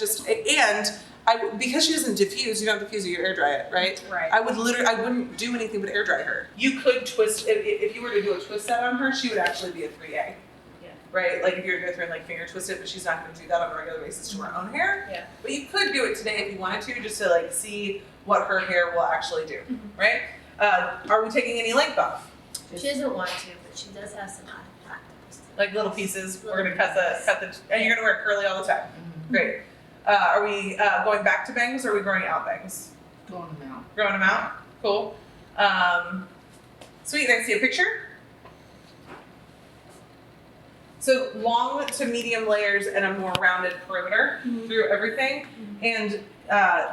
Because she doesn't diffuse, you don't diffuse it, you air dry it, right? Right. I wouldn't do anything but air dry her. You could twist, if you were to do a twist set on her, she would actually be a 3A. Yeah. Right? Like if you were to go through and like finger twist it, but she's not going to do that on a regular basis to her own hair. Yeah. But you could do it today if you wanted to, just to like see what her hair will actually do. Right? Are we taking any length off? She doesn't want to, but she does have some practice. Like little pieces. We're gonna cut the, and you're gonna wear curly all the time. Great. Are we going back to bangs or are we growing out bangs? Going them out. Growing them out? Cool. Sweet, I see a picture. So long to medium layers and a more rounded perimeter through everything. And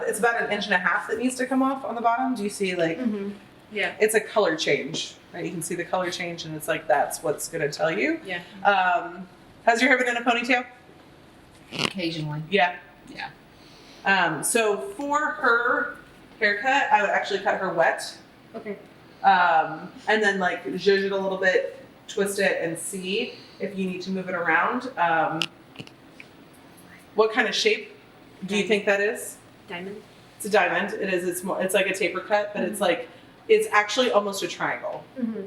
it's about 1.5 inches that needs to come off on the bottom. Do you see like, Yeah. it's a color change, right? You can see the color change and it's like, that's what's gonna tell you. Yeah. Has your hair been in a ponytail? Occasionally. Yeah. Yeah. So for her haircut, I would actually cut her wet. Okay. And then like zhuzh it a little bit, twist it and see if you need to move it around. What kind of shape do you think that is? Diamond? It's a diamond. It is. It's like a taper cut, but it's actually almost a triangle. Mm-hmm.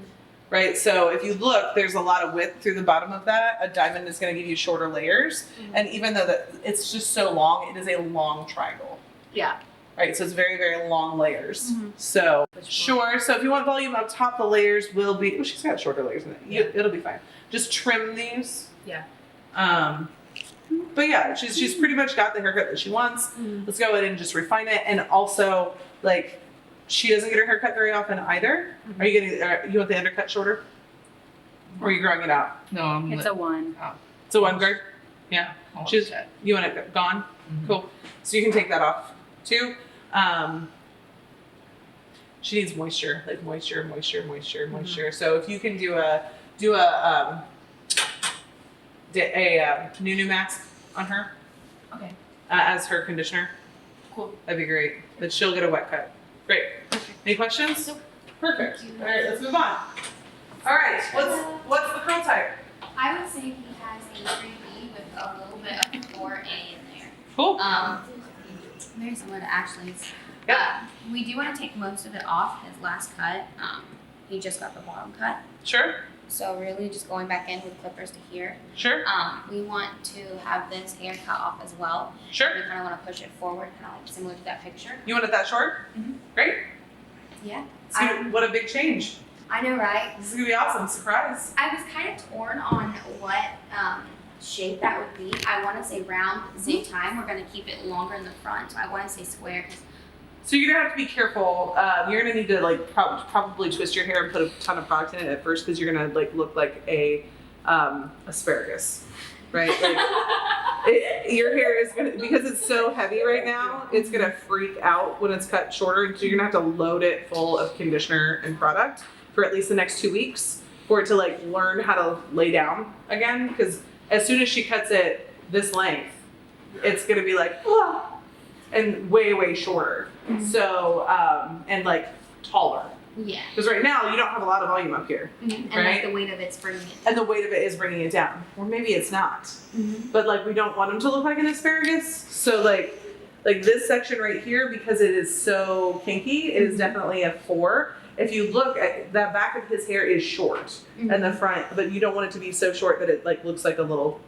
Right, so if you look, there's a lot of width through the bottom of that. A diamond is going to give you shorter layers, and even though it's just so long, it is a long triangle. Yeah. Right, so it's very, very long layers. So sure. So if you want volume up top, the layers will be. Oh, she's got shorter layers in it. It'll be fine. Just trim these. Yeah. But yeah, she's pretty much got the haircut that she wants. Let's go ahead and just refine it, and also like. She doesn't get her hair cut very often either. Are you getting? You want the undercut shorter, or are you growing it out? No, It's a 1. It's a 1 guard. Yeah. You want it gone? Cool. So you can take that off too. She needs moisture, like moisture. So if you can do a Nunu mask on her. Okay. As her conditioner. Cool. That'd be great. But she'll get a wet cut. Great. Any questions? Nope. Perfect. All right, let's move on. All right, what's the curl type? I would say he has a 3B with a little bit of 4A in there. Cool. Very similar to Ashley's. Yep. We do want to take most of it off his last cut. He just got the bottom cut. Sure. So really just going back in with clippers to here. Sure. We want to have this hair cut off as well. Sure. We kind of want to push it forward, kind of like similar to that picture. You want it that short? Great. Yeah. See, what a big change. I know, right? This is gonna be awesome. Surprise. I was kind of torn on what shape that would be. I want to say round. At the same time, we're gonna keep it longer in the front. So I want to say square. 'Cause So you're gonna have to be careful. You're gonna need to like probably twist your hair and put a ton of product in it at first because you're gonna like look like a asparagus, right? Like your hair is gonna, because it's so heavy right now, it's gonna freak out when it's cut shorter. So you're gonna have to load it full of conditioner and product for at least the next 2 weeks for it to like learn how to lay down again. Because as soon as she cuts it this length, it's gonna be like, "Ah," and way shorter. So, and like taller. yeah. Because right now you don't have a lot of volume up here. And like Right. the weight of it's bringing it. And the weight of it is bringing it down. Or maybe it's not. But like we don't want him to look like an asparagus. So like this section right here, because it is so kinky, it is definitely a 4. If you look at the back of his hair is short and the front, but you don't want it to be so short that it like looks like a little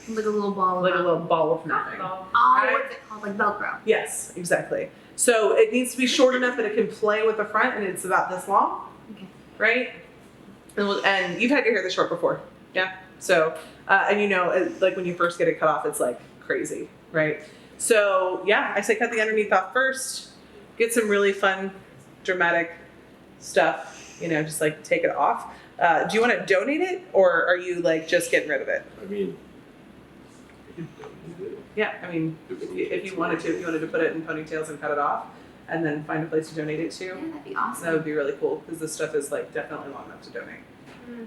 Like a little ball. like a little ball of nothing. Oh, Right. what's it called? Like Velcro. Yes, exactly. So it needs to be short enough that it can play with the front, and it's about this long, Okay. right? And you've had your hair this short before, yeah. So and you know, like when you first get it cut off, it's like crazy, right? So yeah, I say cut the underneath off first. Get some really fun, dramatic stuff. You know, just like take it off. Do you want to donate it, or are you like just getting rid of it? I mean, I can donate it. Yeah, I mean, if you wanted to put it in ponytails and cut it off, and then find a place to donate it to, Yeah, that'd be awesome. that would be really cool because this stuff is like definitely long enough to donate.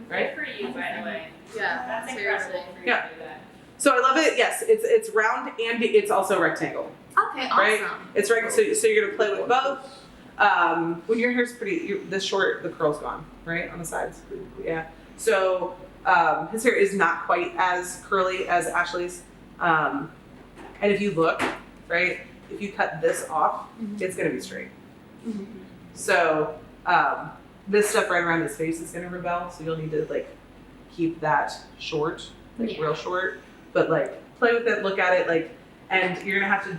Right? Good for you, by the way. Yeah, That's seriously. incredible for you Yeah. to do that. So I love it. Yes, it's round and it's also rectangle. Okay, awesome. Right? It's right. So you're gonna play with both. When your hair's this short, the curl's gone, right on the sides. Yeah. So his hair is not quite as curly as Ashley's. And if you look, right, if you cut this off, it's gonna be straight. So this stuff right around his face is gonna rebel. So you'll need to like keep that short, like Yeah. real short. But like play with it, look at it, like, and you're gonna have to.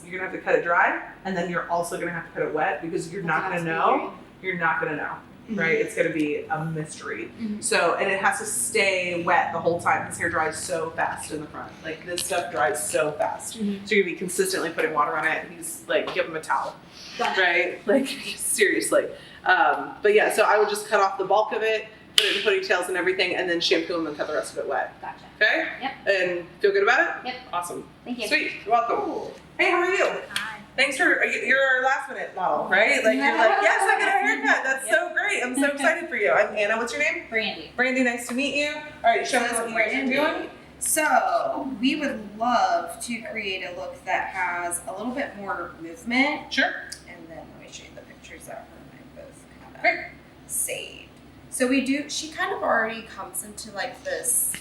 You're gonna have to cut it dry, and then you're also gonna have to cut it wet because you're not gonna know. You're not gonna know, right? It's gonna be a mystery. So, and it has to stay wet the whole time. His hair dries so fast in the front. Like this stuff dries so fast. So you're gonna be consistently putting water on it. He's like, give him a towel, right? Like seriously. But yeah, so I would just cut off the bulk of it, put it in ponytails and everything, and then shampoo him and cut the rest of it wet. Gotcha. Okay? Yep. And feel good about it? Yep. Awesome. Thank you. Sweet. You're welcome. Hey, how are you? Hi. Thanks for, you're our last minute model, right? Like, you're like, yes, I get a haircut. That's so great. I'm so excited for you. I'm Anna. What's your name? Brandy. Brandy, nice to meet you. All right, show me what you guys are doing. So we would love to create a look that has a little bit more movement. Sure. And then let me show you the pictures that her and I both kind of Great. saved. So she kind of already comes into like this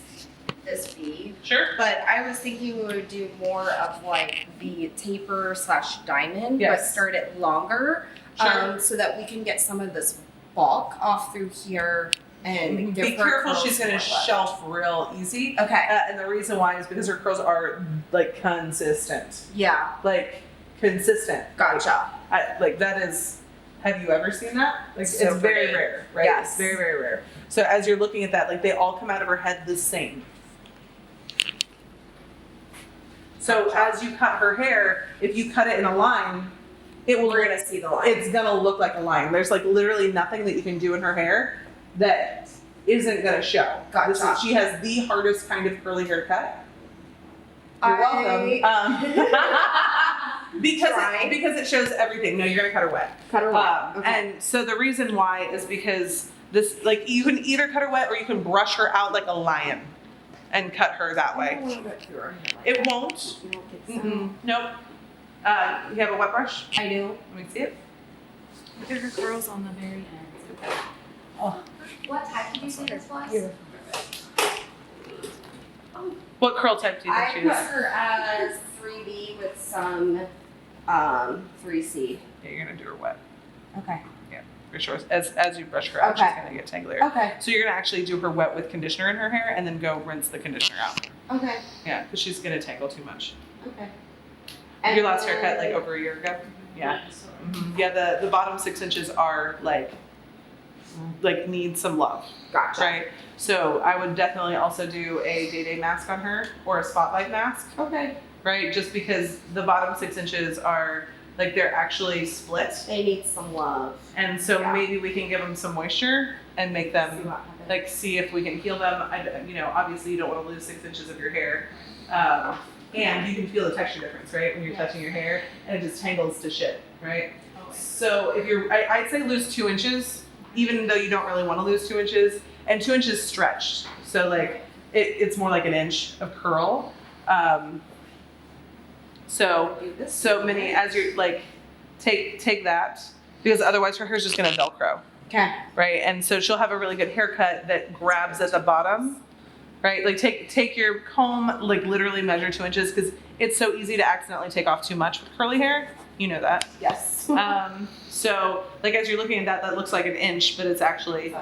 V, Sure. but I was thinking we would do more of like the taper / diamond, but Yes. start it longer, Sure. so that we can get some of this bulk off through here and give Be her careful, curls she's going to more left. shelf real easy. Okay. And the reason why is because her curls are like consistent. Yeah. Like consistent. Gotcha. Like that is, have you ever seen that? Like So it's very pretty. rare, right? Yes. It's very, very rare. So as you're looking at that, like they all come out of her head the same. So as you cut her hair, if you cut it in a line, it will We're gonna see the line. it's gonna look like a line. There's like literally nothing that you can do in her hair that isn't gonna show. Gotcha. She has the hardest kind of curly haircut. You're I- welcome. Because Try. it shows everything. No, you're gonna cut her wet. Cut her wet. Okay. And so the reason why is because this, like, you can either cut her wet or you can brush her out like a lion and cut her that way. It won't. Nope. You have a wet brush? I do. Let me see it. Look at her curls on the very end. What type did you say this was? What curl type do you I think she put is? her as 3B with some 3C. Yeah, you're gonna do her wet Okay. for sure. As you brush her out, Okay. she's gonna get tanglier. Okay. So you're gonna actually do her wet with conditioner in her hair and then go rinse the conditioner out. Okay. Yeah, because she's gonna tangle too much. Okay. Your last haircut like over a year ago? Yeah. Mhm. Yeah, the bottom 6 inches are like like need some love, Gotcha. right? So I would definitely also do a day-day mask on her or a spotlight mask, Okay. right? Just because the bottom 6 inches are like they're actually split, They need some love. and so Yeah. maybe we can give them some moisture and make See them what happens. like see if we can heal them. Obviously you don't want to lose 6 inches of your hair, and you can feel the texture difference, right, when you're touching your hair, and it just tangles to shit, right? So if I'd say lose 2 inches, even though you don't really want to lose 2 inches, and 2 inches stretched. So like it's more like an inch of curl. So many as you're like take that, because otherwise her hair's just gonna Velcro. Okay. Right, and so she'll have a really good haircut that grabs at the bottom, right? Like take your comb, like literally measure 2 inches, because it's so easy to accidentally take off too much with curly hair. You know that. Yes. So like as you're looking at that, that looks like an inch, but it's actually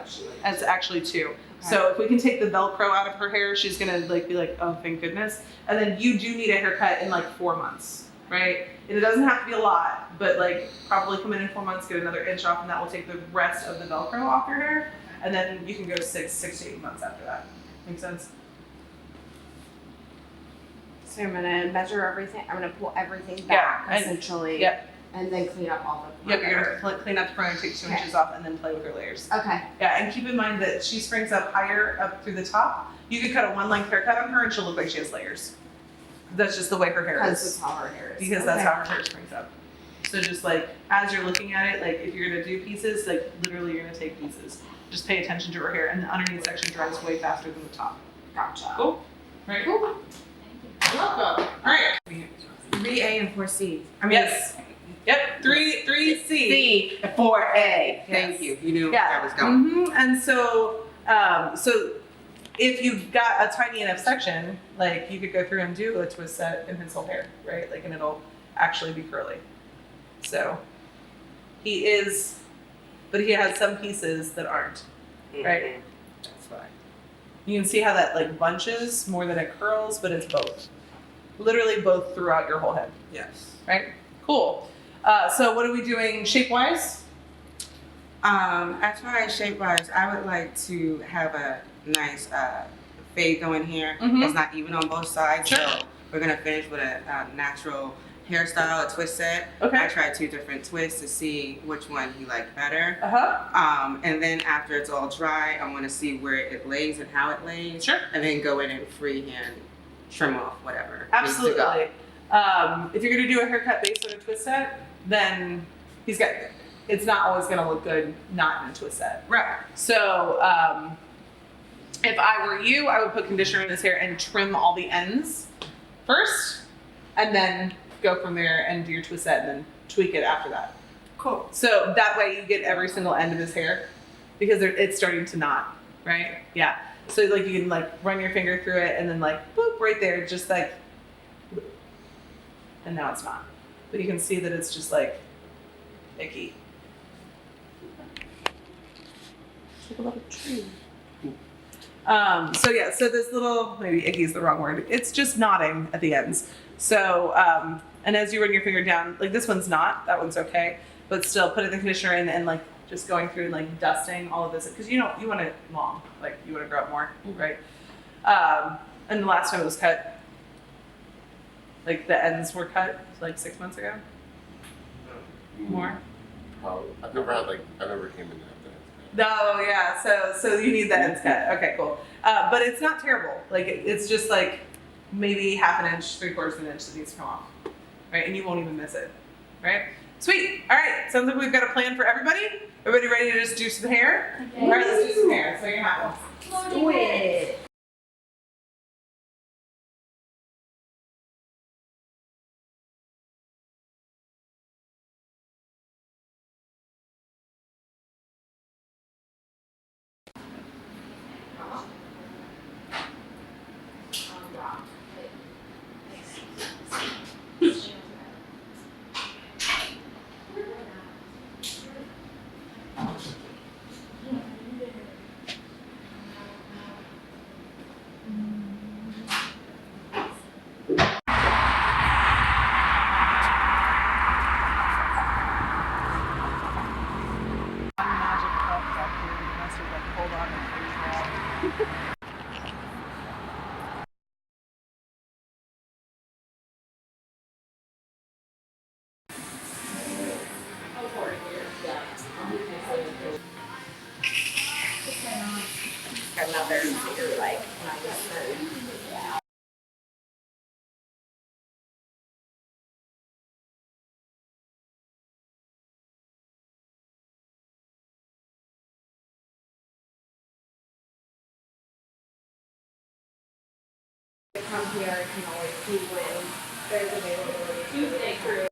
2. So if we can take the Velcro out of her hair, she's gonna like be like, oh, thank goodness. And then you do need a haircut in like 4 months, right? And it doesn't have to be a lot, but like probably come in 4 months, get another inch off, and that will take the rest of the Velcro off your hair. And then you can go 6 to 8 months after that. Make sense? So I'm gonna measure everything. I'm gonna pull everything Yeah, back and- essentially. Yep. And then clean up all the. Yep, you're gonna clean up the front, take 2 Okay. inches off, and then play with her layers. Okay. Yeah, and keep in mind that she springs up higher up through the top. You could cut a 1-length haircut on her and she'll look like she has layers. That's just the way her hair Because is. that's how her hair is. Because that's how her hair springs up. So just like, as you're looking at it, like if you're gonna do pieces, like literally you're gonna take pieces. Just pay attention to her hair, and the underneath section dries way faster than the top. Gotcha. Cool? Right? Cool. Welcome. Alright. 3A and 4C. Yes. Yep, 3C. C, 4A. Thank you. You knew where I was going. Mm-hmm. And so, so if you've got a tiny enough section, like you could go through and do a twist set in his whole hair, right? Like, and it'll actually be curly. So he has some pieces that aren't, right? That's fine. You can see how that like bunches more than it curls, but it's both. Literally both throughout your whole head, Yes. right? Cool. So what are we doing shape-wise? As far as shape-wise, I would like to have a nice fade going here. Mhm. It's not even on both sides, Sure. so we're gonna finish with a natural hairstyle, a twist set. Okay. I tried 2 different twists to see which one he liked better. Uh-huh. And then after it's all dry, I want to see where it lays and how it lays. Sure. And then go in and freehand trim off whatever needs to go. Absolutely. If you're gonna do a haircut based on a twist set, then it's not always gonna look good not in a twist set. Right. So if I were you, I would put conditioner in his hair and trim all the ends first, and then go from there and do your twist set and then tweak it after that. Cool. So that way you get every single end of his hair, because it's starting to knot, right? Yeah. So like you can like run your finger through it and then like boop right there, just like, and now it's not. But you can see that it's just like icky. It's like a little tree. So yeah, so this little, maybe icky is the wrong word. It's just knotting at the ends. So, and as you run your finger down, like this one's not, that one's okay, but still putting the conditioner in and like just going through and like dusting all of this, because you want it long, like you want to grow it more, right? And the last time it was cut, like the ends were cut like 6 months ago, more. Probably. I've never came in that. No, yeah. So you need the ends cut. Okay, cool. But it's not terrible. Like it's just like maybe half an inch, 3/4 of an inch that needs to come off, right? And you won't even miss it, right? Sweet. All right. Sounds like we've got a plan for everybody. Everybody ready to just do some hair? All right, let's do some hair. Let's make it happen. Do it. come here, I can always see when there's availability. Tuesday crew.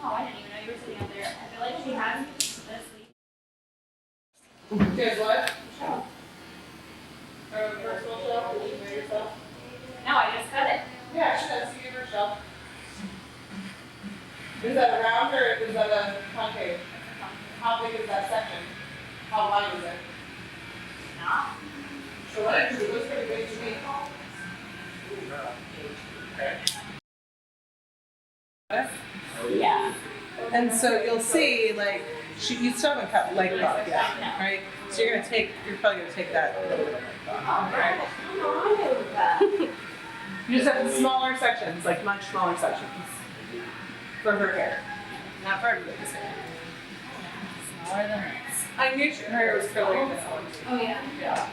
Oh, I didn't even know you were sitting up there. I feel like she has this week. Guys, what? Personal shelf, did you make yourself? No, I just cut it. Yeah, she does. You give her a shelf. Is that round or is that a concave? How big is that section? How wide is it? Not. Sure, it looks pretty big to me. Yeah. And so you'll see, like, you still haven't cut leg off yet, right? So you're probably gonna take that a little bit of leg off, right? You just have smaller sections, like much smaller sections for her hair, not for everybody's hair. Smaller than this. I knew her hair was curly this one. Oh, yeah. Yeah.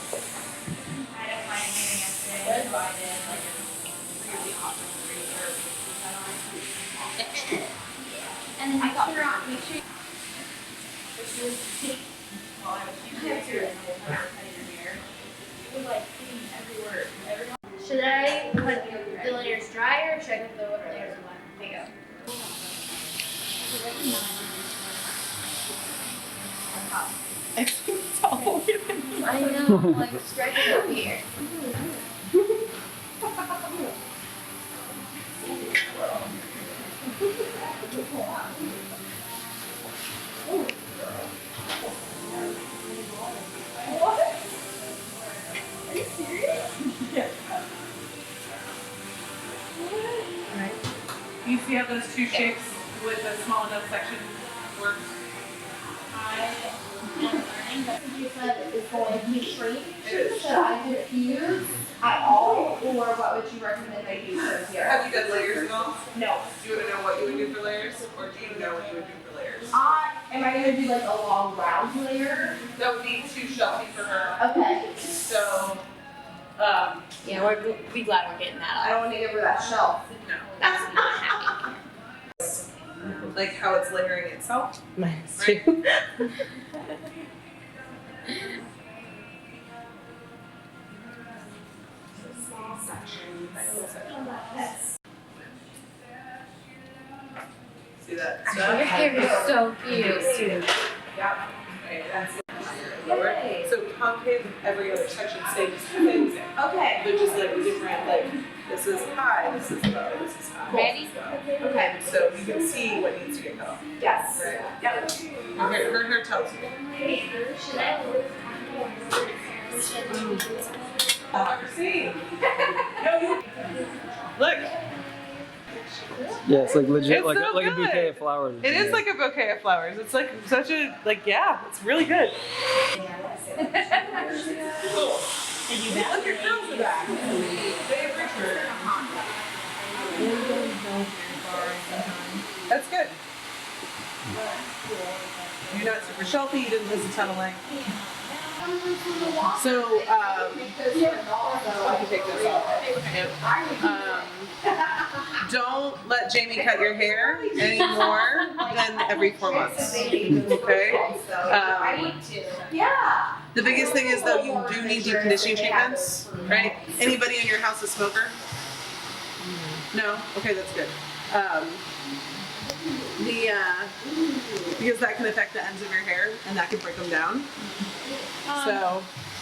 I didn't find anything yesterday. That's why I did. Like, it's really awesome. And then I got her on. Make sure you take. Well, I was using your cutting your hair. It was like hitting every word. Should I cut the layers dry or should I cut the layers wet? There you go. I know, I'm like stretching up here. You see how those two shapes with the small enough section work? learning that you said is going to be shrink. Should I diffuse at all, or what would you recommend I do for here? Have you done layers at all? No. Do you want to know what you would do for layers, or do you know what you would do for layers? Am I gonna do like a long round layer? That would be too shelfy for her. Okay. So, Yeah, we're be glad we're getting that I don't want to give her that shelf. no. That's not happening. Like how it's layering itself. Nice. Right? Small section by little section. See that Your stuff? hair is so cute. Yep. Right, that's lower. So concave, every other section stays the same. Okay. They're just like different, like this is high, this is low, this is high. Ready? This is low. Okay. So you can see what needs to get cut off. Yes. Right. Yep. Her hair tells you. Should I? See? No, you. Look, Yeah, it's like legit, It's like so a, like a good. bouquet of flowers. it is like a bouquet of flowers. It's like such a yeah, it's really good. Cool. And you look, your curls are back. Dave Richard. That's good. You're not super shelfy. You didn't lose a ton of length. So, I can take this off. Don't let Jamie cut your hair any more than every 4 months. Okay? Yeah. The biggest thing is though, you do need deep conditioning treatments, right? Anybody in your house a smoker? No? Okay, that's good. Because that can affect the ends of your hair and that can break them down. So,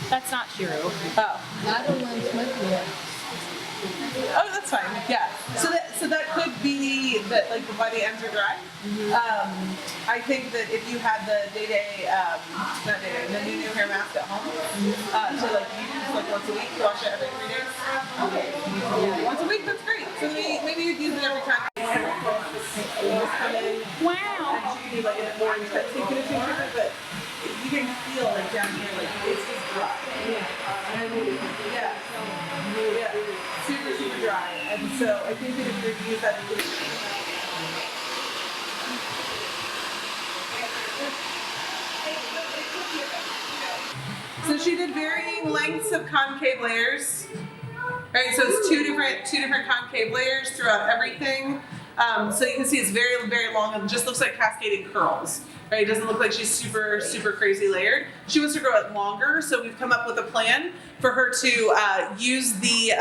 That's not true. Oh, that's fine. Yeah. So that could be that like why the ends are dry. I think that if you had the the new hair mask at home, to like use like once a week, wash it every 3 days. Okay. Once a week, that's great. So maybe you'd use it every time. Wow. You do like a more intense conditioning treatment, but you can feel like down here like it's So I think that if you're use that So she did varying lengths of concave layers. Right, so it's two different concave layers throughout everything. So you can see it's very, very long and just looks like cascading curls. Right, it doesn't look like she's super, super crazy layered. She wants to grow it longer, so we've come up with a plan for her to use the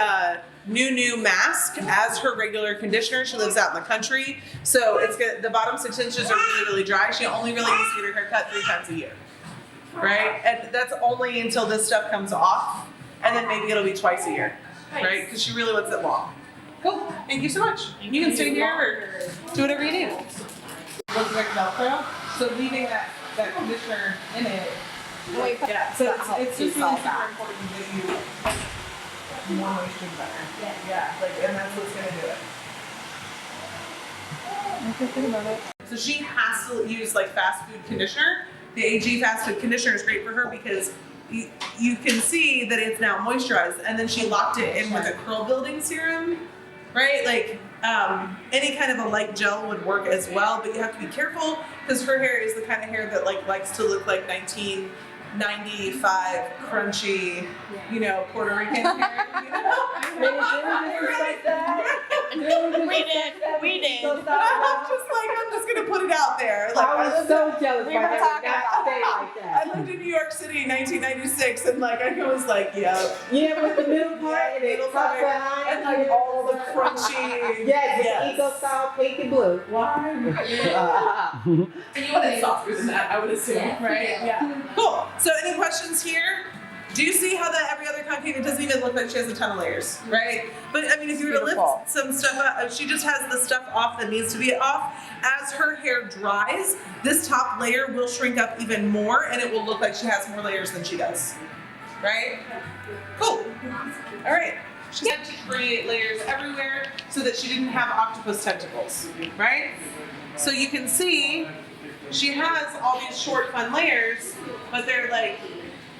new mask as her regular conditioner. She lives out in the country, so it's good. The bottom 6 inches are really, really dry. She only really needs to get her hair cut 3 times a year. Right, and that's only until this stuff comes off, and then maybe it'll be twice a year. Right, because she really wants it long. Cool. Thank you so much. You can stay here or do whatever you need. Looks like Velcro. So leaving that conditioner in it. Yeah. So it's just really super important that you more moisture better. Yeah. Like, and that's what's gonna do it. So she has to use like fast food conditioner. The AG fast food conditioner is great for her because you can see that it's now moisturized, and then she locked it in with a curl building serum, right? Like any kind of a light gel would work as well, but you have to be careful because her hair is the kind of hair that like likes to look like 1995 crunchy, you know, Puerto Rican hair. You know? We did. So I'm just gonna put it out there. Like, I was so jealous. We were talking about stay like that. I lived in New York City in 1996, and like I was like, yeah. Yeah, with the middle part and middle it tucked part, behind. and like all the crunchy. Yes, eco style pink and blue. Why? And you want it softer than that, I would assume, right? Yeah. Cool. So any questions here? Do you see how that every other concave, it doesn't even look like she has a ton of layers, right? But I mean, if you were to lift some stuff up, she just has the stuff off that needs to be off. As her hair dries, this top layer will shrink up even more, and it will look like she has more layers than she does, right? Cool. All right. She had to create layers everywhere so that she didn't have octopus tentacles, right? So you can see she has all these short, fun layers, but they're like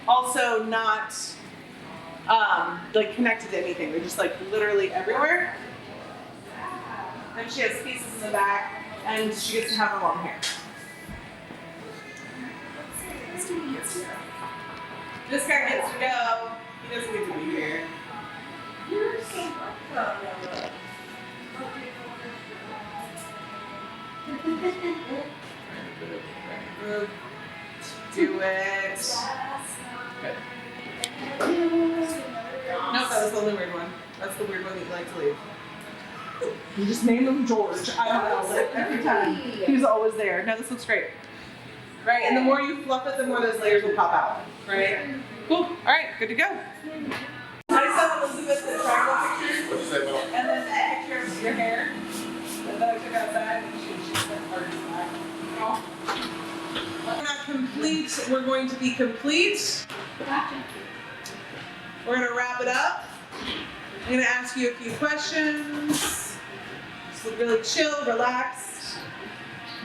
also not like connected to anything. They're just like literally everywhere. And she has pieces in the back, and she gets to have her long hair. This guy gets to go. He doesn't get to be here. You're so welcome. Do it. Good. Nope, that was the only weird one. That's the weird one that you like to leave. You just named him George. I don't know, like every time. He's always there. No, this looks great. Right, and the more you fluff it, the more those layers will pop out. Right? Cool. All right, good to go. I saw Elizabeth the triangle picture. What'd you say, Mel? And then a picture of your hair. And then I took outside and she spent part of that. We're not complete. We're going to be complete. Gotcha. We're going to wrap it up. I'm going to ask you a few questions. Just look really chill, relaxed.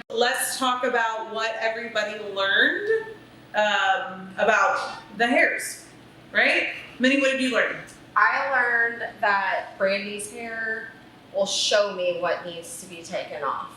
Let's talk about what everybody learned about the hairs, right? Minnie, what did you learn? I learned that Brandy's hair will show me what needs to be taken off,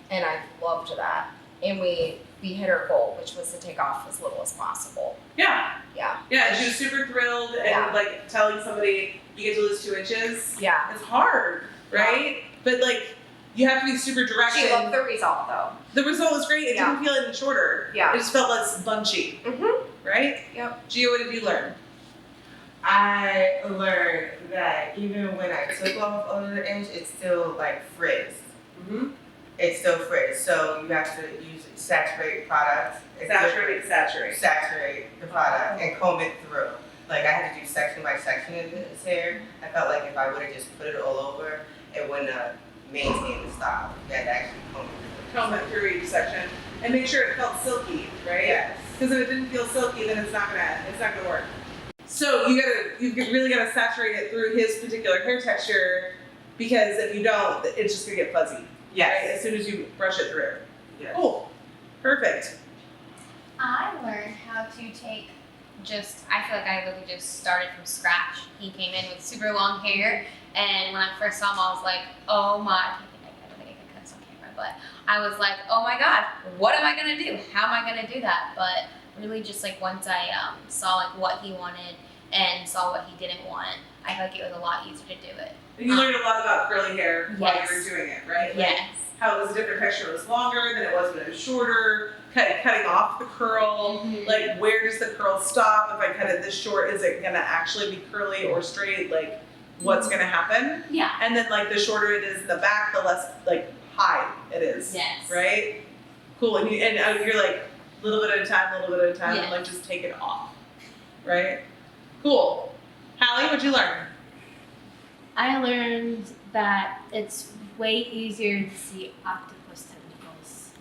and I loved that. And we hit our goal, which was to take off as little as possible. Yeah. Yeah. Yeah, she was super thrilled and like telling somebody you get to lose 2 inches. Yeah. It's hard, right? But like you have to be super direct. She loved the result though. The result was great. It Yeah. didn't feel any shorter. Yeah. It just felt less bunchy. Mhm. Right? Yep. Gio, what did you learn? I learned that even when I took off under the inch, it's still like frizz. Mm-hmm. It's still frizz. So you have to use saturated products. Saturate the product and comb it through. Like I had to do section by section of this hair. I felt like if I would have just put it all over, it wouldn't have maintained the style. You had to actually comb it through. Comb it through each section and make sure it felt silky, right? Yes. Because if it didn't feel silky, then it's not gonna work. So you really gotta saturate it through his particular hair texture, because if you don't, it's just gonna get fuzzy. Yes. Right? As soon as you brush it through. Yes. Cool. Perfect. I learned how to take just, I feel like I literally just started from scratch. He came in with super long hair, and when I first saw him, I was like, oh my, I don't think I can cut this on camera, but I was like, oh my god, what am I gonna do? How am I gonna do that? But really just like once I saw like what he wanted and saw what he didn't want, I feel like it was a lot easier to do it. And you learned a lot about curly hair while Yes. you were doing it, right? Like, Yes. how it was a different texture, it was longer than it was when it was shorter, cutting off the curl, like where does the curl stop? If I cut it this short, is it gonna actually be curly or straight? Like what's gonna happen? Yeah. And then like the shorter it is in the back, the less like high it is. Yes. Right? Cool. And you're like a little bit at a time, and Yes. like just take it off. Right? Cool. Hallie, what'd you learn? I learned that it's way easier to see octopus tentacles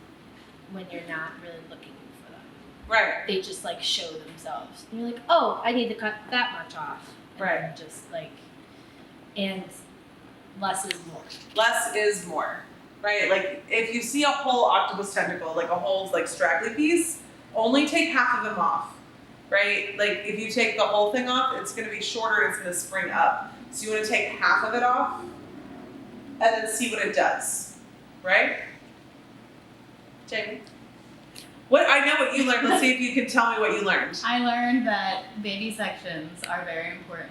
when you're not really looking for them. Right. They just like show themselves. And you're like, oh, I need to cut that much off. And Right. then just like, and less is more. Less is more, right? Like if you see a whole octopus tentacle, like a whole like straggly piece, only take half of them off, right? Like if you take the whole thing off, it's gonna be shorter, it's gonna spring up. So you wanna take half of it off and then see what it does, right? Jamie? What, I know what you learned, let's see if you can tell me what you learned. I learned that baby sections are very important,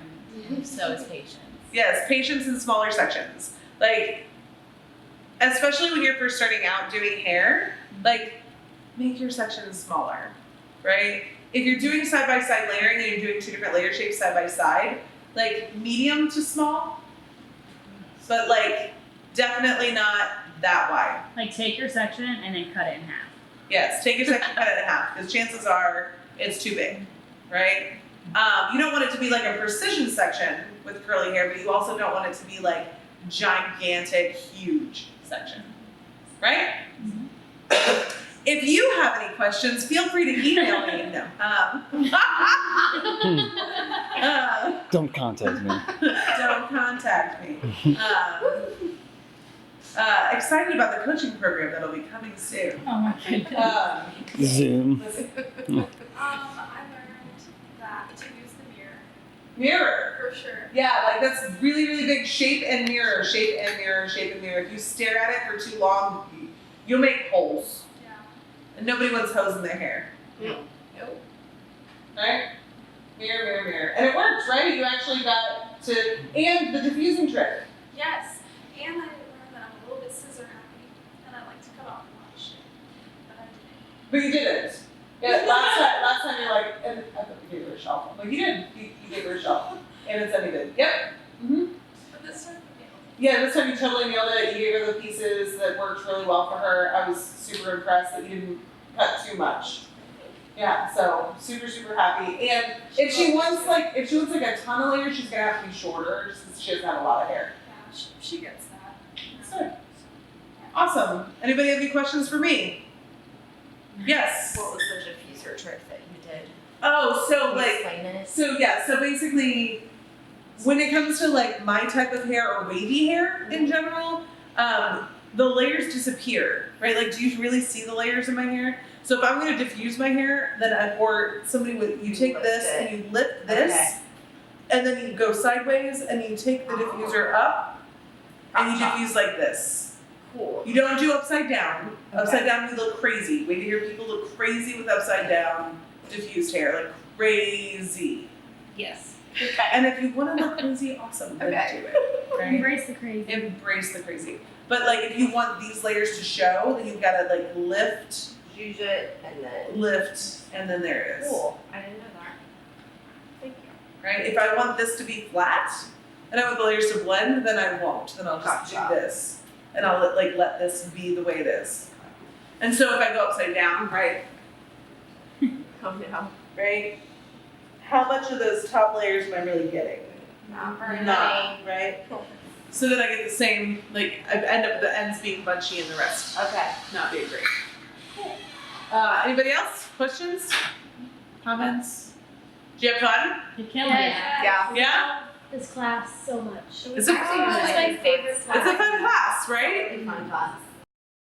and so is patience. Yes, patience in smaller sections. Like, especially when you're first starting out doing hair, like, make your sections smaller, right? If you're doing side-by-side layering and you're doing two different layer shapes side-by-side, like, medium to small, but like, definitely not that wide. Like take your section and then cut it in half. Yes, take your section, cut it in half, because chances are it's too big, right? You don't want it to be like a precision section with curly hair, but you also don't want it to be like gigantic, huge section, right? If you have any questions, feel free to email me. No. Don't contact me. Don't contact me. Excited about the coaching program that'll be coming soon. Oh my goodness. Zoom. I learned that to use the mirror Mirror. for sure. Yeah, like that's really, really big. Shape and mirror, shape and mirror, shape and mirror. If you stare at it for too long, you'll make holes. Yeah. And nobody wants holes in their hair. Nope. Right? Mirror, mirror, mirror. And it works, right? You actually got to, and the diffusing trick. Yes. And I learned that I'm a little bit scissor happy, and I like to cut off a lot of shit. But I didn't. But you didn't. Yeah, last time you're like, and I thought you gave her a shelf. Like you did. You gave her a shelf. And it said you did. Yep. Mm-hmm. But this time I nailed it. Yeah, this time you totally nailed it. You gave her the pieces that worked really well for her. I was super impressed that you didn't cut too much. Yeah, so super, super happy. And if she wants like a ton of layers, she's gonna have to be shorter just because she doesn't have a lot of hair. Yeah, she gets that. That's good. Awesome. Anybody have any questions for me? Yes. What was the diffuser trick that you did? Oh, so Can you like, explain it? so basically, when it comes to like my type of hair or wavy hair in general, the layers disappear, right? Like, do you really see the layers in my hair? So if I'm gonna diffuse my hair, then or somebody would, you take this and you lift this, Okay. and then you go sideways and you take the diffuser up, and you diffuse like this. Cool. You don't do upside down. Okay. Upside down, we look crazy. Wait to hear people look crazy with upside down diffused hair, like crazy. Yes. And if you want to look crazy, awesome, then Okay. do it. Right? Embrace the crazy. Embrace the crazy. But like, if you want these layers to show, then you've got to like lift, Use it and then. lift, and then there it is. Cool. I didn't know that. Thank you. Right? If I want this to be flat, and I want the layers to blend, then I won't. Then I'll just Gotcha. do this, and I'll let this be the way it is. And so if I go upside down, right? Oh no. Right? How much of those top layers am I really getting? Not very Not, right? So that I get the same, like, I end up the ends being bunchy and the rest Okay. not being great. Anybody else? Questions? Comments? Did you have fun? You're killing Yeah. Yeah? This class so much. It's a, Actually, this is my favorite class. it's a fun class, right? Really fun class.